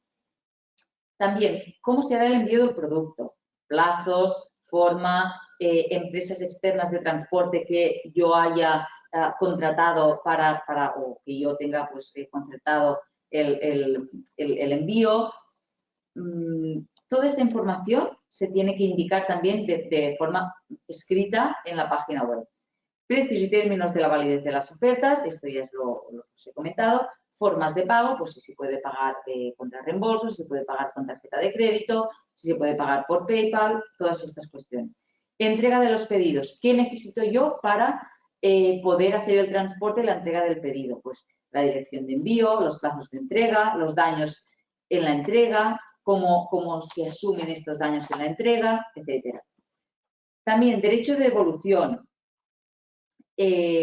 También, ¿cómo se hará el envío del producto? Plazos, forma, empresas externas de transporte que yo haya contratado o que yo tenga pues, contratado el envío. Toda esta información se tiene que indicar también de forma escrita en la página web. Precios y términos de la validez de las ofertas, esto ya es lo que os he comentado. Formas de pago, pues si se puede pagar contra reembolso, si se puede pagar con tarjeta de crédito, si se puede pagar por PayPal, todas estas cuestiones. Entrega de los pedidos. ¿Qué necesito yo para poder hacer el transporte y la entrega del pedido? Pues la dirección de envío, los plazos de entrega, los daños en la entrega, cómo se asumen estos daños en la entrega, etc. También derecho de devolución,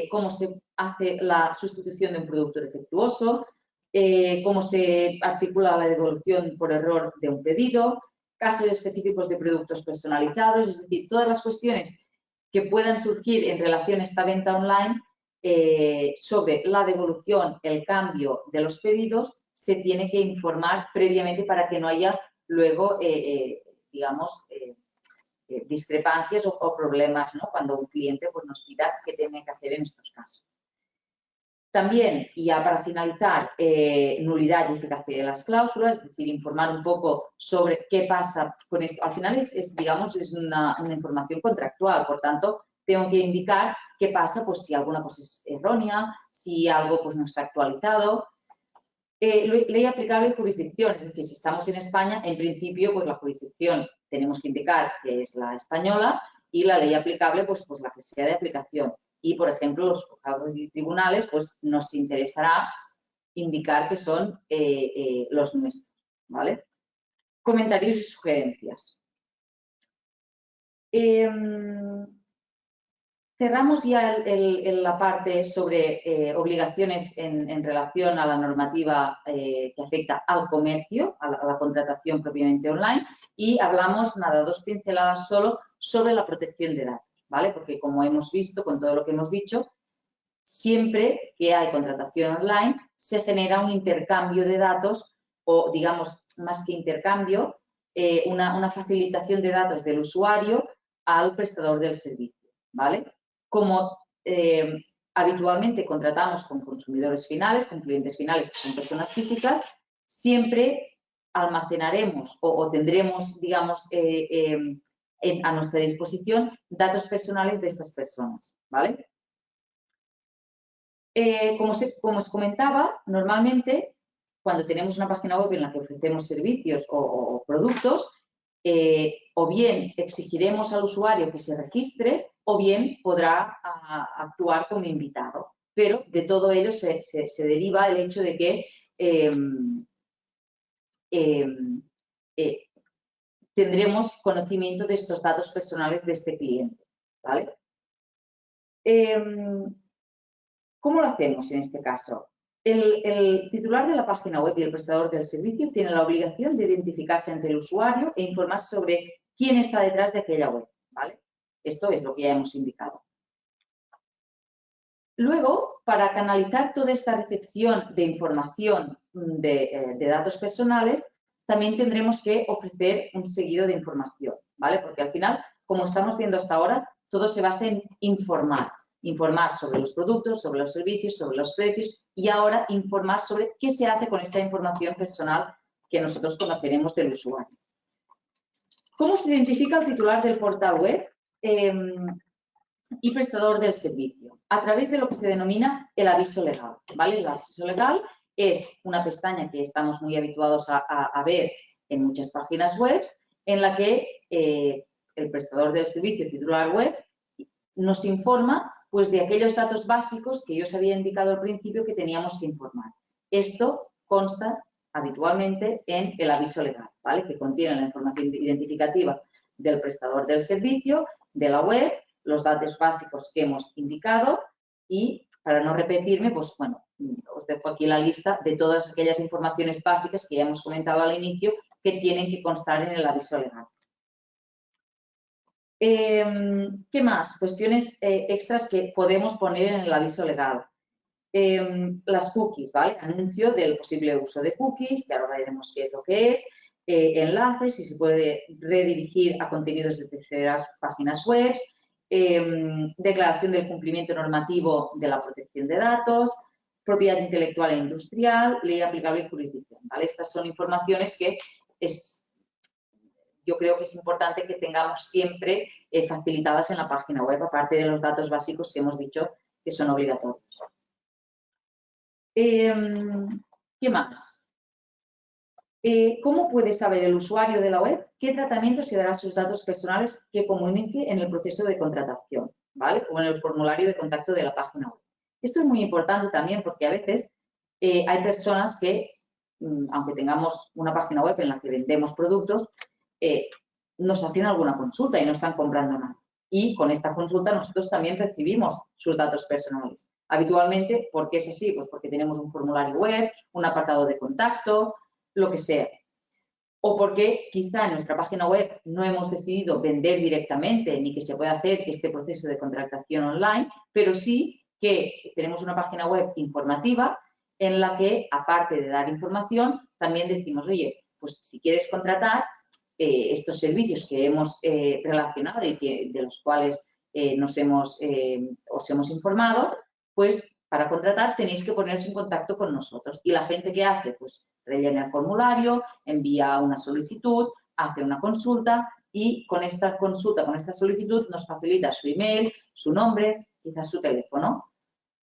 cómo se hace la sustitución de un producto defectuoso, cómo se articula la devolución por error de un pedido, casos específicos de productos personalizados, es decir, todas las cuestiones que puedan surgir en relación a esta venta online sobre la devolución, el cambio de los pedidos, se tiene que informar previamente para que no haya luego, digamos, discrepancias o problemas, ¿no? Cuando un cliente pues, nos pida qué tiene que hacer en estos casos. También, y ya para finalizar, nulidad y eficacia de las cláusulas, es decir, informar un poco sobre qué pasa con esto. Al final digamos, es una información contractual, por tanto, tengo que indicar qué pasa pues, si alguna cosa es errónea, si algo pues, no está actualizado. Ley aplicable y jurisdicción, es decir, si estamos en España, en principio, pues la jurisdicción tenemos que indicar que es la española y la ley aplicable, pues la que sea de aplicación. Y, por ejemplo, los juzgados y tribunales, pues nos interesará indicar que son los nuestros, ¿vale? Comentarios y sugerencias. Cerramos ya la parte sobre obligaciones en relación a la normativa que afecta al comercio, a la contratación propiamente online, y hablamos, nada, 2 pinceladas solo sobre la protección de datos, ¿vale? Porque como hemos visto con todo lo que hemos dicho, siempre que hay contratación online se genera un intercambio de datos o, digamos, más que intercambio, una facilitación de datos del usuario al prestador del servicio, ¿vale? Como habitualmente contratamos con consumidores finales, con clientes finales que son personas físicas, siempre almacenaremos o tendremos, digamos, a nuestra disposición datos personales de estas personas, ¿vale? Como os comentaba, normalmente cuando tenemos una página web en la que ofrecemos servicios o productos, o bien exigiremos al usuario que se registre o bien podrá actuar como invitado. Pero de todo ello se deriva el hecho de que tendremos conocimiento de estos datos personales de este cliente, ¿vale? ¿Cómo lo hacemos en este caso? El titular de la página web y el prestador del servicio tiene la obligación de identificarse ante el usuario e informar sobre quién está detrás de aquella web, ¿vale? Esto es lo que ya hemos indicado. Luego, para canalizar toda esta recepción de información de datos personales, también tendremos que ofrecer un seguido de información, ¿vale? Porque al final, como estamos viendo hasta ahora, todo se basa en informar. Informar sobre los productos, sobre los servicios, sobre los precios y ahora informar sobre qué se hace con esta información personal que nosotros conoceremos del usuario. ¿Cómo se identifica el titular del portal web y prestador del servicio? A través de lo que se denomina el aviso legal, ¿vale? El aviso legal es una pestaña que estamos muy habituados a ver en muchas páginas web en la que el prestador del servicio, titular web, nos informa pues de aquellos datos básicos que yo os había indicado al principio que teníamos que informar. Esto consta habitualmente en el aviso legal, ¿vale? Que contiene la información identificativa del prestador del servicio, de la web, los datos básicos que hemos indicado y, para no repetirme, pues bueno, os dejo aquí la lista de todas aquellas informaciones básicas que ya hemos comentado al inicio que tienen que constar en el aviso legal. ¿Qué más? Cuestiones extras que podemos poner en el aviso legal. Las cookies, ¿vale? Anuncio del posible uso de cookies, que ahora veremos qué es lo que es. Enlaces, si se puede redirigir a contenidos de terceras páginas web. Declaración del cumplimiento normativo de la protección de datos. Propiedad intelectual e industrial. Ley aplicable y jurisdicción, ¿vale? Estas son informaciones que yo creo que es importante que tengamos siempre facilitadas en la página web, aparte de los datos básicos que hemos dicho que son obligatorios. ¿Qué más? ¿Cómo puede saber el usuario de la web qué tratamiento se dará a sus datos personales que comunique en el proceso de contratación, ¿vale? O en el formulario de contacto de la página web? Esto es muy importante también porque a veces hay personas que, aunque tengamos una página web en la que vendemos productos, nos hacen alguna consulta y no están comprando nada. Y con esta consulta nosotros también recibimos sus datos personales. Habitualmente, ¿por qué es así? Pues porque tenemos un formulario web, un apartado de contacto, lo que sea. O porque quizá en nuestra página web no hemos decidido vender directamente ni que se pueda hacer este proceso de contratación online, pero sí que tenemos una página web informativa en la que, aparte de dar información, también decimos, oye, pues si quieres contratar estos servicios que hemos relacionado y de los cuales os hemos informado, pues para contratar tenéis que poneros en contacto con nosotros. Y la gente que hace, pues rellena el formulario, envía una solicitud, hace una consulta y con esta consulta, con esta solicitud nos facilita su email, su nombre, quizás su teléfono.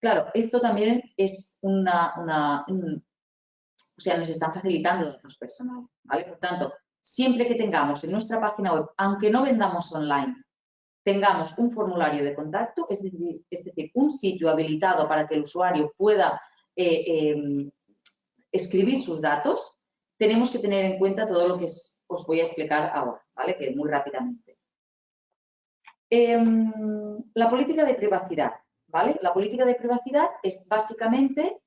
Claro, esto también es o sea, nos están facilitando datos personales, ¿vale? Por tanto, siempre que tengamos en nuestra página web, aunque no vendamos online, tengamos un formulario de contacto, es decir, un sitio habilitado para que el usuario pueda escribir sus datos, tenemos que tener en cuenta todo lo que os voy a explicar ahora, ¿vale? Que muy rápidamente. La política de privacidad, ¿vale? La política de privacidad es básicamente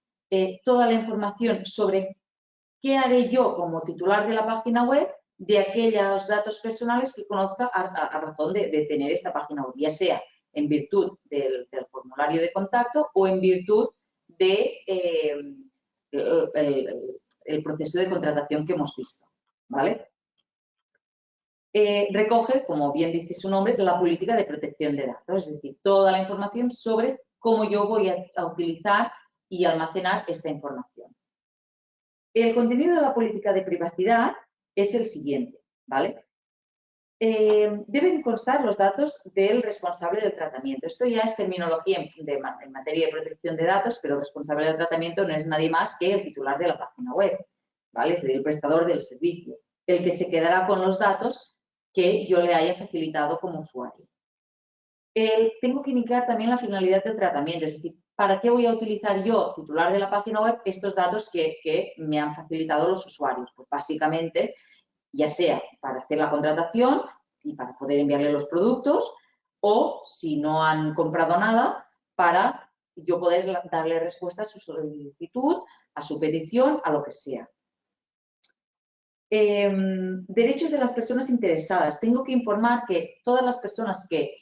toda la información sobre qué haré yo como titular de la página web de aquellos datos personales que conozca a razón de tener esta página web, ya sea en virtud del formulario de contacto o en virtud de el proceso de contratación que hemos visto, ¿vale? Recoge, como bien dice su nombre, la política de protección de datos, es decir, toda la información sobre cómo yo voy a utilizar y almacenar esta información. El contenido de la política de privacidad es el siguiente, ¿vale? Deben constar los datos del responsable del tratamiento. Esto ya es terminología en materia de protección de datos, pero el responsable del tratamiento no es nadie más que el titular de la página web, ¿vale? Es decir, el prestador del servicio, el que se quedará con los datos que yo le haya facilitado como usuario. Tengo que indicar también la finalidad del tratamiento, es decir, ¿para qué voy a utilizar yo, titular de la página web, estos datos que me han facilitado los usuarios? Pues básicamente, ya sea para hacer la contratación y para poder enviarle los productos, o si no han comprado nada, para yo poder darle respuesta a su solicitud, a su petición, a lo que sea. Derechos de las personas interesadas. Tengo que informar que todas las personas que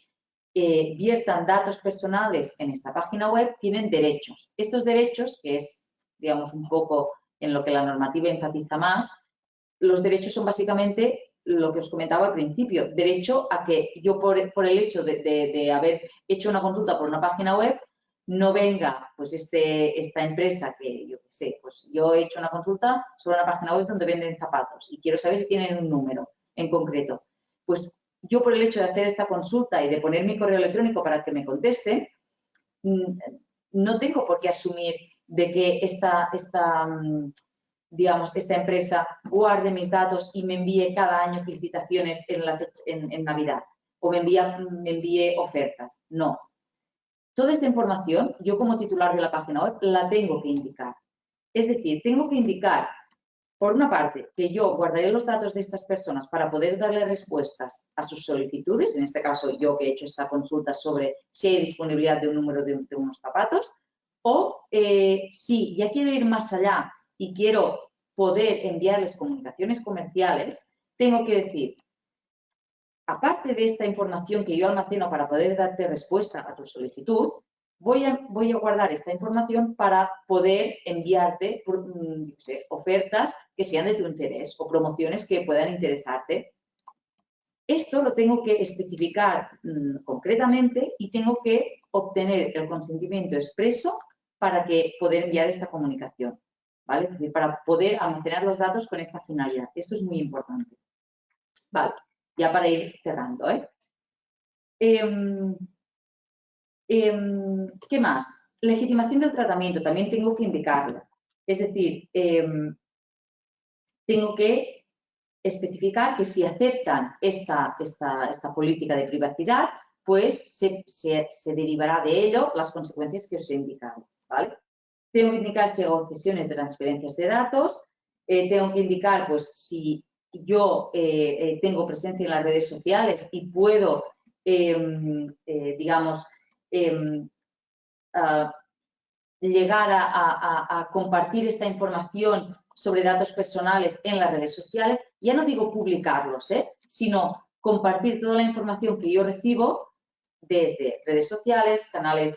viertan datos personales en esta página web tienen derechos. Estos derechos, que es, digamos, un poco en lo que la normativa enfatiza más, los derechos son básicamente lo que os comentaba al principio. Derecho a que yo por el hecho de haber hecho una consulta por una página web, no venga pues esta empresa que yo qué sé, pues yo he hecho una consulta sobre una página web donde venden zapatos y quiero saber si tienen un número en concreto. Pues yo por el hecho de hacer esta consulta y de poner mi correo electrónico para que me conteste, no tengo por qué asumir de que esta empresa guarde mis datos y me envíe cada año felicitaciones en Navidad o me envíe ofertas. No. Toda esta información, yo como titular de la página web, la tengo que indicar. Es decir, tengo que indicar, por una parte, que yo guardaré los datos de estas personas para poder darle respuestas a sus solicitudes, en este caso yo que he hecho esta consulta sobre si hay disponibilidad de un número de unos zapatos, o si ya quiero ir más allá y quiero poder enviarles comunicaciones comerciales, tengo que decir, aparte de esta información que yo almaceno para poder darte respuesta a tu solicitud, voy a guardar esta información para poder enviarte ofertas que sean de tu interés o promociones que puedan interesarte. Esto lo tengo que especificar concretamente y tengo que obtener el consentimiento expreso para poder enviar esta comunicación, ¿vale? Es decir, para poder almacenar los datos con esta finalidad. Esto es muy importante. Vale, ya para ir cerrando, ¿qué más? Legitimación del tratamiento, también tengo que indicarlo. Es decir, tengo que especificar que si aceptan esta política de privacidad, pues se derivará de ello las consecuencias que os he indicado, ¿vale? Tengo que indicar si hago cesiones de transferencias de datos. Tengo que indicar, pues, si yo tengo presencia en las redes sociales y puedo, digamos, llegar a compartir esta información sobre datos personales en las redes sociales. Ya no digo publicarlos, sino compartir toda la información que yo recibo desde redes sociales,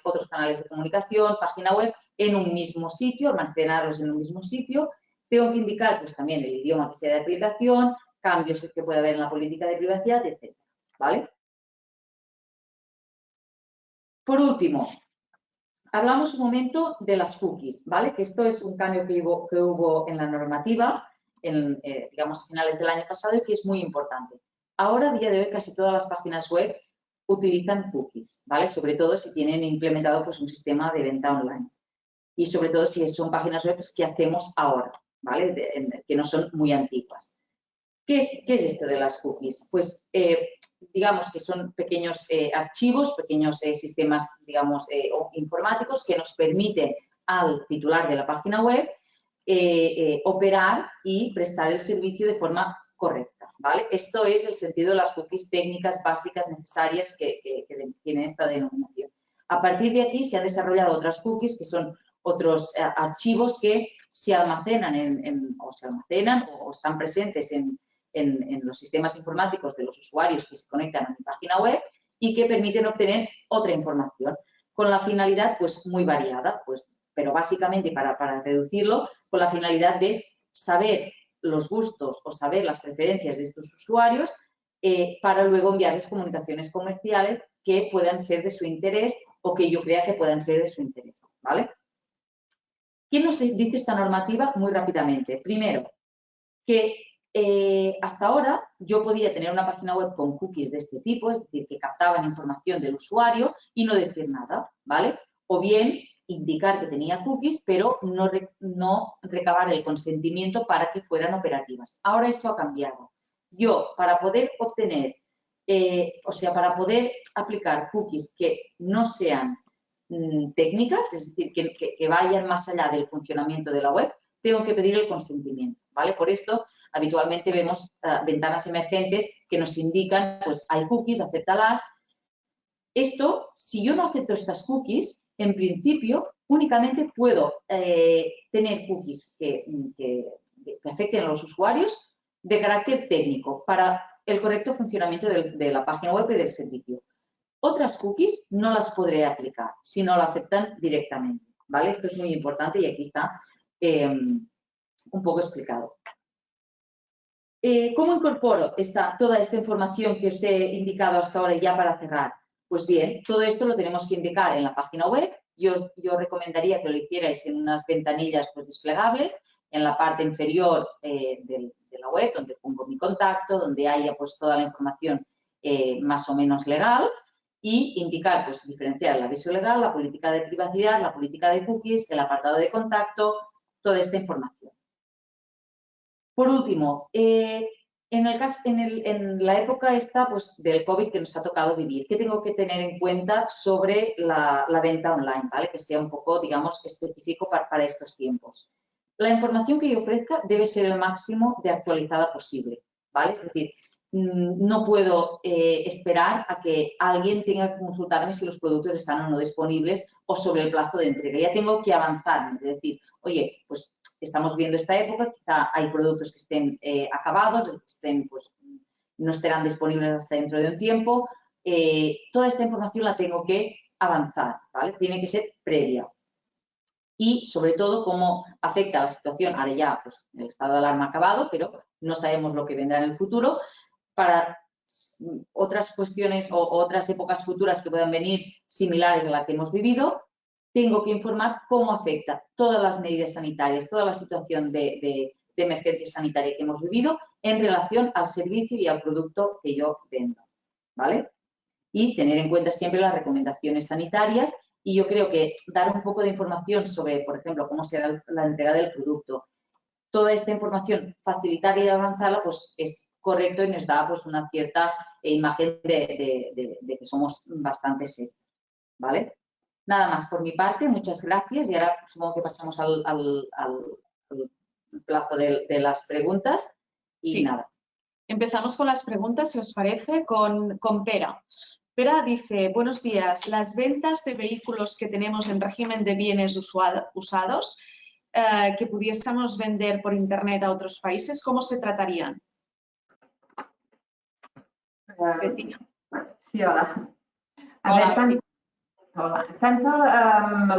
otros canales de comunicación, página web, en un mismo sitio, almacenarlos en un mismo sitio. Tengo que indicar, pues, también el idioma que sea de aplicación, cambios que pueda haber en la política de privacidad, etc. ¿Vale? Por último, hablamos un momento de las cookies, ¿vale? Que esto es un cambio que hubo en la normativa, digamos, a finales del año pasado, y que es muy importante. Ahora, a día de hoy, casi todas las páginas web utilizan cookies, ¿vale? Sobre todo si tienen implementado, pues, un sistema de venta online. Y sobre todo si son páginas web que hacemos ahora, ¿vale? Que no son muy antiguas. ¿Qué es esto de las cookies? Pues digamos que son pequeños archivos, pequeños sistemas, digamos, informáticos que nos permiten al titular de la página web operar y prestar el servicio de forma correcta, ¿vale? Esto es el sentido de las cookies técnicas básicas necesarias que tiene esta denominación. A partir de aquí se han desarrollado otras cookies que son otros archivos que se almacenan o están presentes en los sistemas informáticos de los usuarios que se conectan a mi página web y que permiten obtener otra información con la finalidad, pues, muy variada, pues, pero básicamente para reducirlo, con la finalidad de saber los gustos o saber las preferencias de estos usuarios para luego enviarles comunicaciones comerciales que puedan ser de su interés o que yo crea que puedan ser de su interés, ¿vale? ¿Qué nos dice esta normativa? Muy rápidamente. Primero, que hasta ahora yo podía tener una página web con cookies de este tipo, es decir, que captaban información del usuario y no decir nada, ¿vale? O bien indicar que tenía cookies, pero no recabar el consentimiento para que fueran operativas. Ahora esto ha cambiado. Yo, para poder obtener, para poder aplicar cookies que no sean técnicas, es decir, que vayan más allá del funcionamiento de la web, tengo que pedir el consentimiento, ¿vale? Por esto, habitualmente vemos ventanas emergentes que nos indican, pues, hay cookies, acéptalas. Esto, si yo no acepto estas cookies, en principio, únicamente puedo tener cookies que afecten a los usuarios de carácter técnico para el correcto funcionamiento de la página web y del servicio. Otras cookies no las podré aplicar si no la aceptan directamente, ¿vale? Esto es muy importante y aquí está un poco explicado. ¿Cómo incorporo toda esta información que os he indicado hasta ahora ya para cerrar? Pues bien, todo esto lo tenemos que indicar en la página web. Yo recomendaría que lo hicierais en unas ventanillas, pues, desplegables, en la parte inferior de la web, donde pongo mi contacto, donde haya, pues, toda la información más o menos legal, y indicar, pues, diferenciar el aviso legal, la política de privacidad, la política de cookies, el apartado de contacto, toda esta información. Por último, en la época esta, pues, del COVID que nos ha tocado vivir, ¿qué tengo que tener en cuenta sobre la venta online, ¿vale? Que sea un poco, digamos, específico para estos tiempos. La información que yo ofrezca debe ser el máximo de actualizada posible, ¿vale? Es decir, no puedo esperar a que alguien tenga que consultarme si los productos están o no disponibles o sobre el plazo de entrega. Ya tengo que avanzar, es decir, oye, pues estamos viendo esta época, quizá hay productos que estén acabados, que estén, pues, no estarán disponibles hasta dentro de un tiempo. Toda esta información la tengo que avanzar, ¿vale? Tiene que ser previa. Y, sobre todo, cómo afecta la situación, ahora ya, pues, el estado de alarma acabado, pero no sabemos lo que vendrá en el futuro. Para otras cuestiones o otras épocas futuras que puedan venir similares a la que hemos vivido, tengo que informar cómo afecta todas las medidas sanitarias, toda la situación de emergencia sanitaria que hemos vivido en relación al servicio y al producto que yo vendo, ¿vale? Y tener en cuenta siempre las recomendaciones sanitarias, y yo creo que dar un poco de información sobre, por ejemplo, cómo será la entrega del producto, toda esta información, facilitar y avanzarla, pues es correcto y nos da, pues, una cierta imagen de que somos bastante serios, ¿vale? Nada más por mi parte, muchas gracias y ahora supongo que pasamos al plazo de las preguntas y Sí. nada. Empezamos con las preguntas, si os parece, con Pera. Pera dice, buenos días, las ventas de vehículos que tenemos en régimen de bienes usados que pudiésemos vender por Internet a otros países, ¿cómo se tratarían? Bettina. Sí, hola. Hola, Bettina. Tanto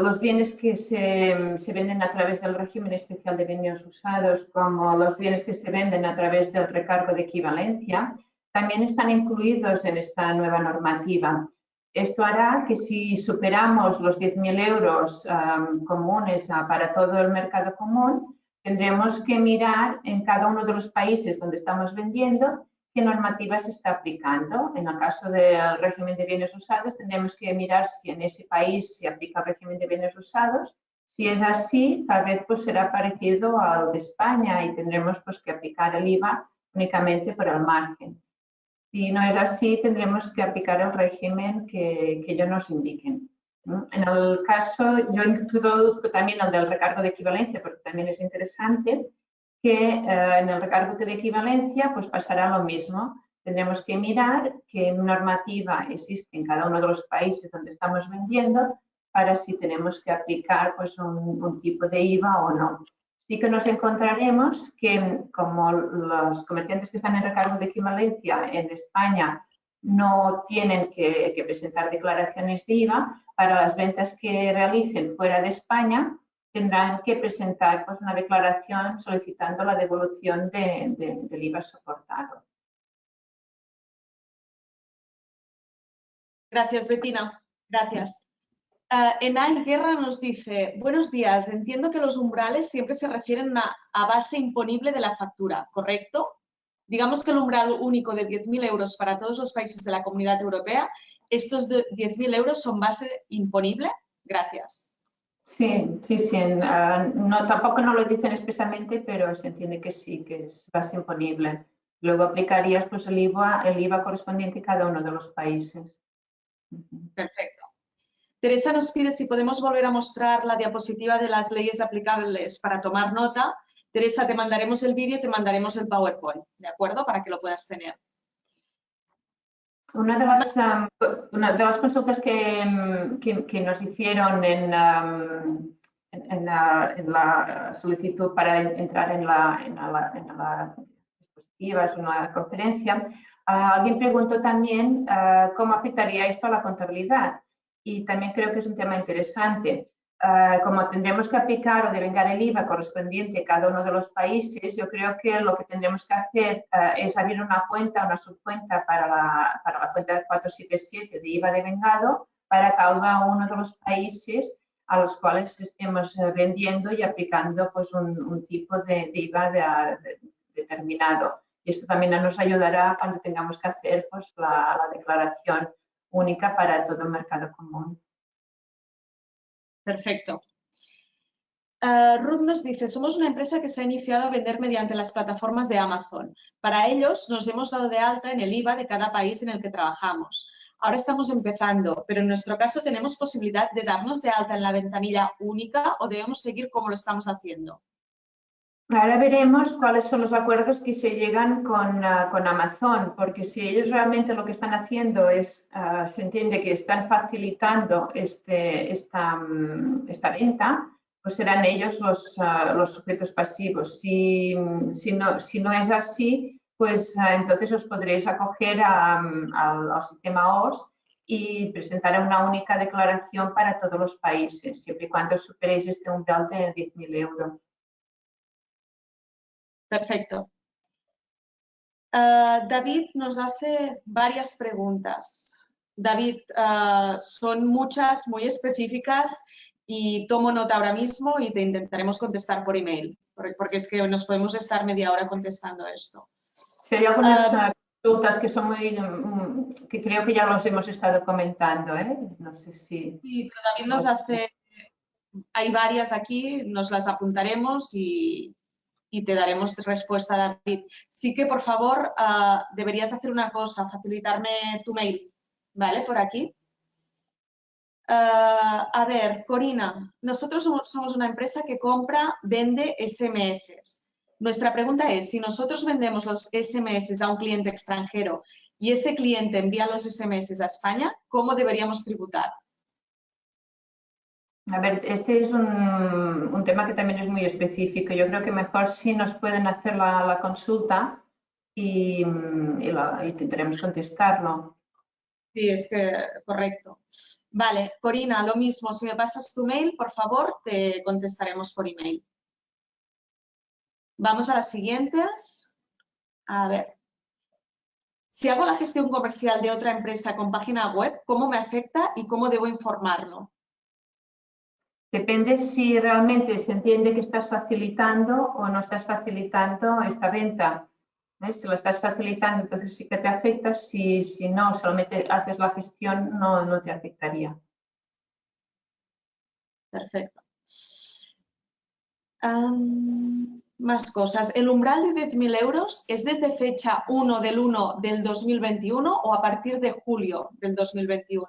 los bienes que se venden a través del régimen especial de bienes usados como los bienes que se venden a través del recargo de equivalencia también están incluidos en esta nueva normativa. Esto hará que si superamos los 10.000 euros comunes para todo el mercado común, tendremos que mirar en cada uno de los países donde estamos vendiendo qué normativa se está aplicando. En el caso del régimen de bienes usados, tendremos que mirar si en ese país se aplica el régimen de bienes usados. Si es así, tal vez pues, será parecido al de España y tendremos pues, que aplicar el IVA únicamente por el margen. Si no es así, tendremos que aplicar el régimen que ellos nos indiquen. En el caso, yo introduzco también el del recargo de equivalencia, porque también es interesante, que en el recargo de equivalencia pues pasará lo mismo. Tendremos que mirar qué normativa existe en cada uno de los países donde estamos vendiendo para si tenemos que aplicar pues, un tipo de IVA o no. Sí que nos encontraremos que como los comerciantes que están en recargo de equivalencia en España no tienen que presentar declaraciones de IVA, para las ventas que realicen fuera de España tendrán que presentar pues, una declaración solicitando la devolución del IVA soportado. Gracias, Bettina. Gracias. Enay Guerra nos dice, buenos días, entiendo que los umbrales siempre se refieren a base imponible de la factura, ¿correcto? Digamos que el umbral único de 10.000 euros para todos los países de la Comunidad Europea, estos 10.000 euros son base imponible. Gracias. Sí. No, tampoco no lo dicen expresamente, pero se entiende que sí, que es base imponible. Luego aplicarías pues, el IVA correspondiente a cada uno de los países. Perfecto. Teresa nos pide si podemos volver a mostrar la diapositiva de las leyes aplicables para tomar nota. Teresa, te mandaremos el vídeo y te mandaremos el PowerPoint, ¿de acuerdo? Para que lo puedas tener. Una de las consultas que nos hicieron en la solicitud para entrar en la diapositiva, es una conferencia, alguien preguntó también cómo afectaría esto a la contabilidad. Y también creo que es un tema interesante. Como tendremos que aplicar o devengar el IVA correspondiente a cada uno de los países, yo creo que lo que tendremos que hacer es abrir una subcuenta para la cuenta 477 de IVA devengado para cada uno de los países a los cuales estemos vendiendo y aplicando pues, un tipo de IVA determinado. Y esto también nos ayudará cuando tengamos que hacer pues, la declaración única para todo el mercado común. Perfecto. Ruth nos dice, somos una empresa que se ha iniciado a vender mediante las plataformas de Amazon. Para ellos nos hemos dado de alta en el IVA de cada país en el que trabajamos. Ahora estamos empezando, pero en nuestro caso tenemos posibilidad de darnos de alta en la ventanilla única o debemos seguir como lo estamos haciendo. Ahora veremos cuáles son los acuerdos que se llegan con Amazon, porque si ellos realmente lo que están haciendo es, se entiende que están facilitando esta venta, pues serán ellos los sujetos pasivos. Si no es así, pues entonces os podréis acoger al sistema OS y presentar una única declaración para todos los países, siempre y cuando superéis este umbral de 10.000 euros. Perfecto. David nos hace varias preguntas. David, son muchas, muy específicas y tomo nota ahora mismo y te intentaremos contestar por email, porque es que nos podemos estar media hora contestando esto. Sí, hay algunas preguntas que son que creo que ya los hemos estado comentando, ¿eh? No sé si... Sí, pero David nos hace... Hay varias aquí, nos las apuntaremos y te daremos respuesta, David. Sí que, por favor, deberías hacer una cosa, facilitarme tu mail, ¿vale? Por aquí. A ver, Corina, nosotros somos una empresa que compra, vende SMS. Nuestra pregunta es, si nosotros vendemos los SMS a un cliente extranjero y ese cliente envía los SMS a España, ¿cómo deberíamos tributar? A ver, este es un tema que también es muy específico. Yo creo que mejor si nos pueden hacer la consulta y intentaremos contestarlo. Sí, es que correcto. Vale, Corina, lo mismo. Si me pasas tu mail, por favor, te contestaremos por email. Vamos a las siguientes. A ver. Si hago la gestión comercial de otra empresa con página web, ¿cómo me afecta y cómo debo informarlo? Depende si realmente se entiende que estás facilitando o no estás facilitando esta venta. Si lo estás facilitando, entonces sí que te afecta. Si no, solamente haces la gestión, no te afectaría. Perfecto. Más cosas. ¿El umbral de 10.000 euros es desde fecha 1 del 1 del 2021 o a partir de julio del 2021?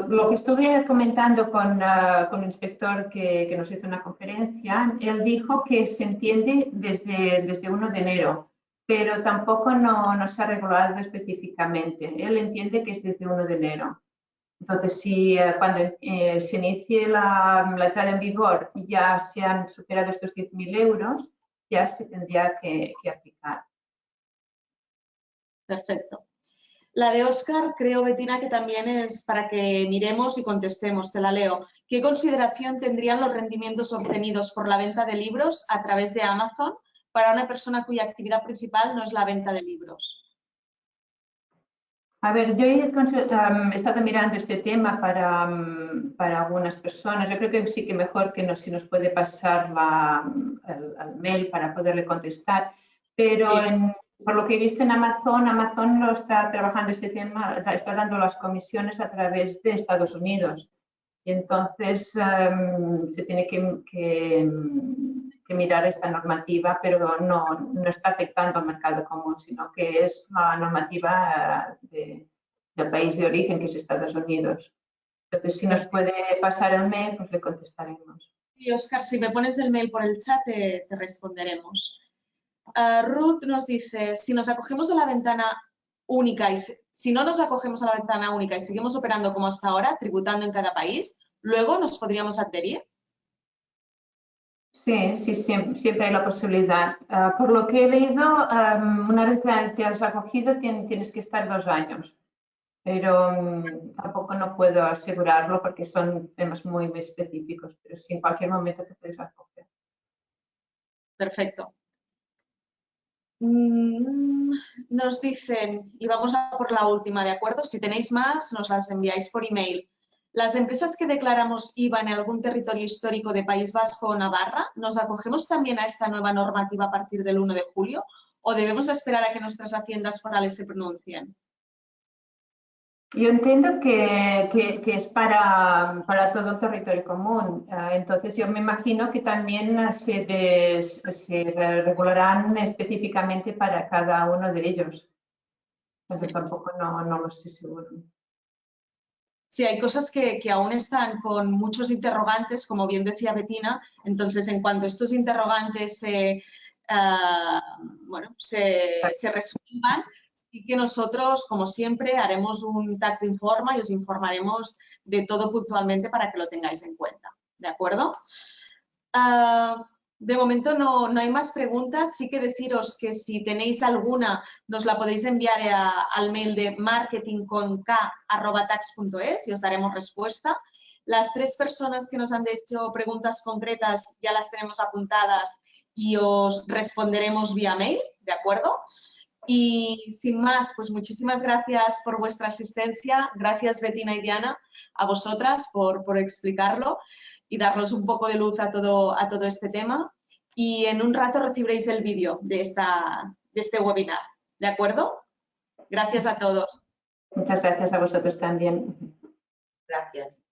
Lo que estuve comentando con el inspector que nos hizo una conferencia, él dijo que se entiende desde 1 de enero, pero tampoco no se ha regulado específicamente. Él entiende que es desde 1 de enero. Entonces, si cuando se inicie la entrada en vigor ya se han superado estos 10.000 euros, ya se tendría que aplicar. Perfecto. La de Óscar, creo, Betina, que también es para que miremos y contestemos. Te la leo. ¿Qué consideración tendrían los rendimientos obtenidos por la venta de libros a través de Amazon para una persona cuya actividad principal no es la venta de libros? A ver, yo he estado mirando este tema para algunas personas. Yo creo que sí que mejor que si nos puede pasar el mail para poderle contestar. Pero Sí. por lo que he visto en Amazon lo está trabajando este tema, está dando las comisiones a través de Estados Unidos. Y entonces se tiene que mirar esta normativa, pero no está afectando al mercado común, sino que es la normativa del país de origen, que es Estados Unidos. Entonces, si nos puede pasar el mail, pues le contestaremos. Sí, Óscar, si me pones el mail por el chat, te responderemos. Ruth nos dice, si nos acogemos a la ventana única y si no nos acogemos a la ventana única y seguimos operando como hasta ahora, tributando en cada país, luego nos podríamos adherir. Sí, siempre hay la posibilidad. Por lo que he leído, una vez te has acogido tienes que estar 2 años, pero tampoco no puedo asegurarlo porque son temas muy específicos, pero sí en cualquier momento te puedes acoger. Perfecto. Nos dicen, y vamos a por la última, ¿de acuerdo? Si tenéis más, nos las enviáis por email. Las empresas que declaramos IVA en algún territorio histórico de País Vasco o Navarra, ¿nos acogemos también a esta nueva normativa a partir del 1 de julio o debemos esperar a que nuestras haciendas forales se pronuncien? Yo entiendo que es para todo el territorio común. Entonces, yo me imagino que también se regularán específicamente para cada uno de ellos. Pero Sí. tampoco no lo sé seguro. Sí, hay cosas que aún están con muchos interrogantes, como bien decía Betina. Entonces, en cuanto estos interrogantes se resuelvan, sí que nosotros, como siempre, haremos un tax informa y os informaremos de todo puntualmente para que lo tengáis en cuenta. ¿De acuerdo? De momento no hay más preguntas. Sí que deciros que si tenéis alguna, nos la podéis enviar al mail de marketingconk@tax.es y os daremos respuesta. Las 3 personas que nos han hecho preguntas concretas ya las tenemos apuntadas y os responderemos vía mail, ¿de acuerdo? Y sin más, pues muchísimas gracias por vuestra asistencia. Gracias, Betina y Diana, a vosotras por explicarlo y darnos un poco de luz a todo este tema. Y en un rato recibiréis el vídeo de este webinar. ¿De acuerdo? Gracias a todos. Muchas gracias a vosotros también. Gracias.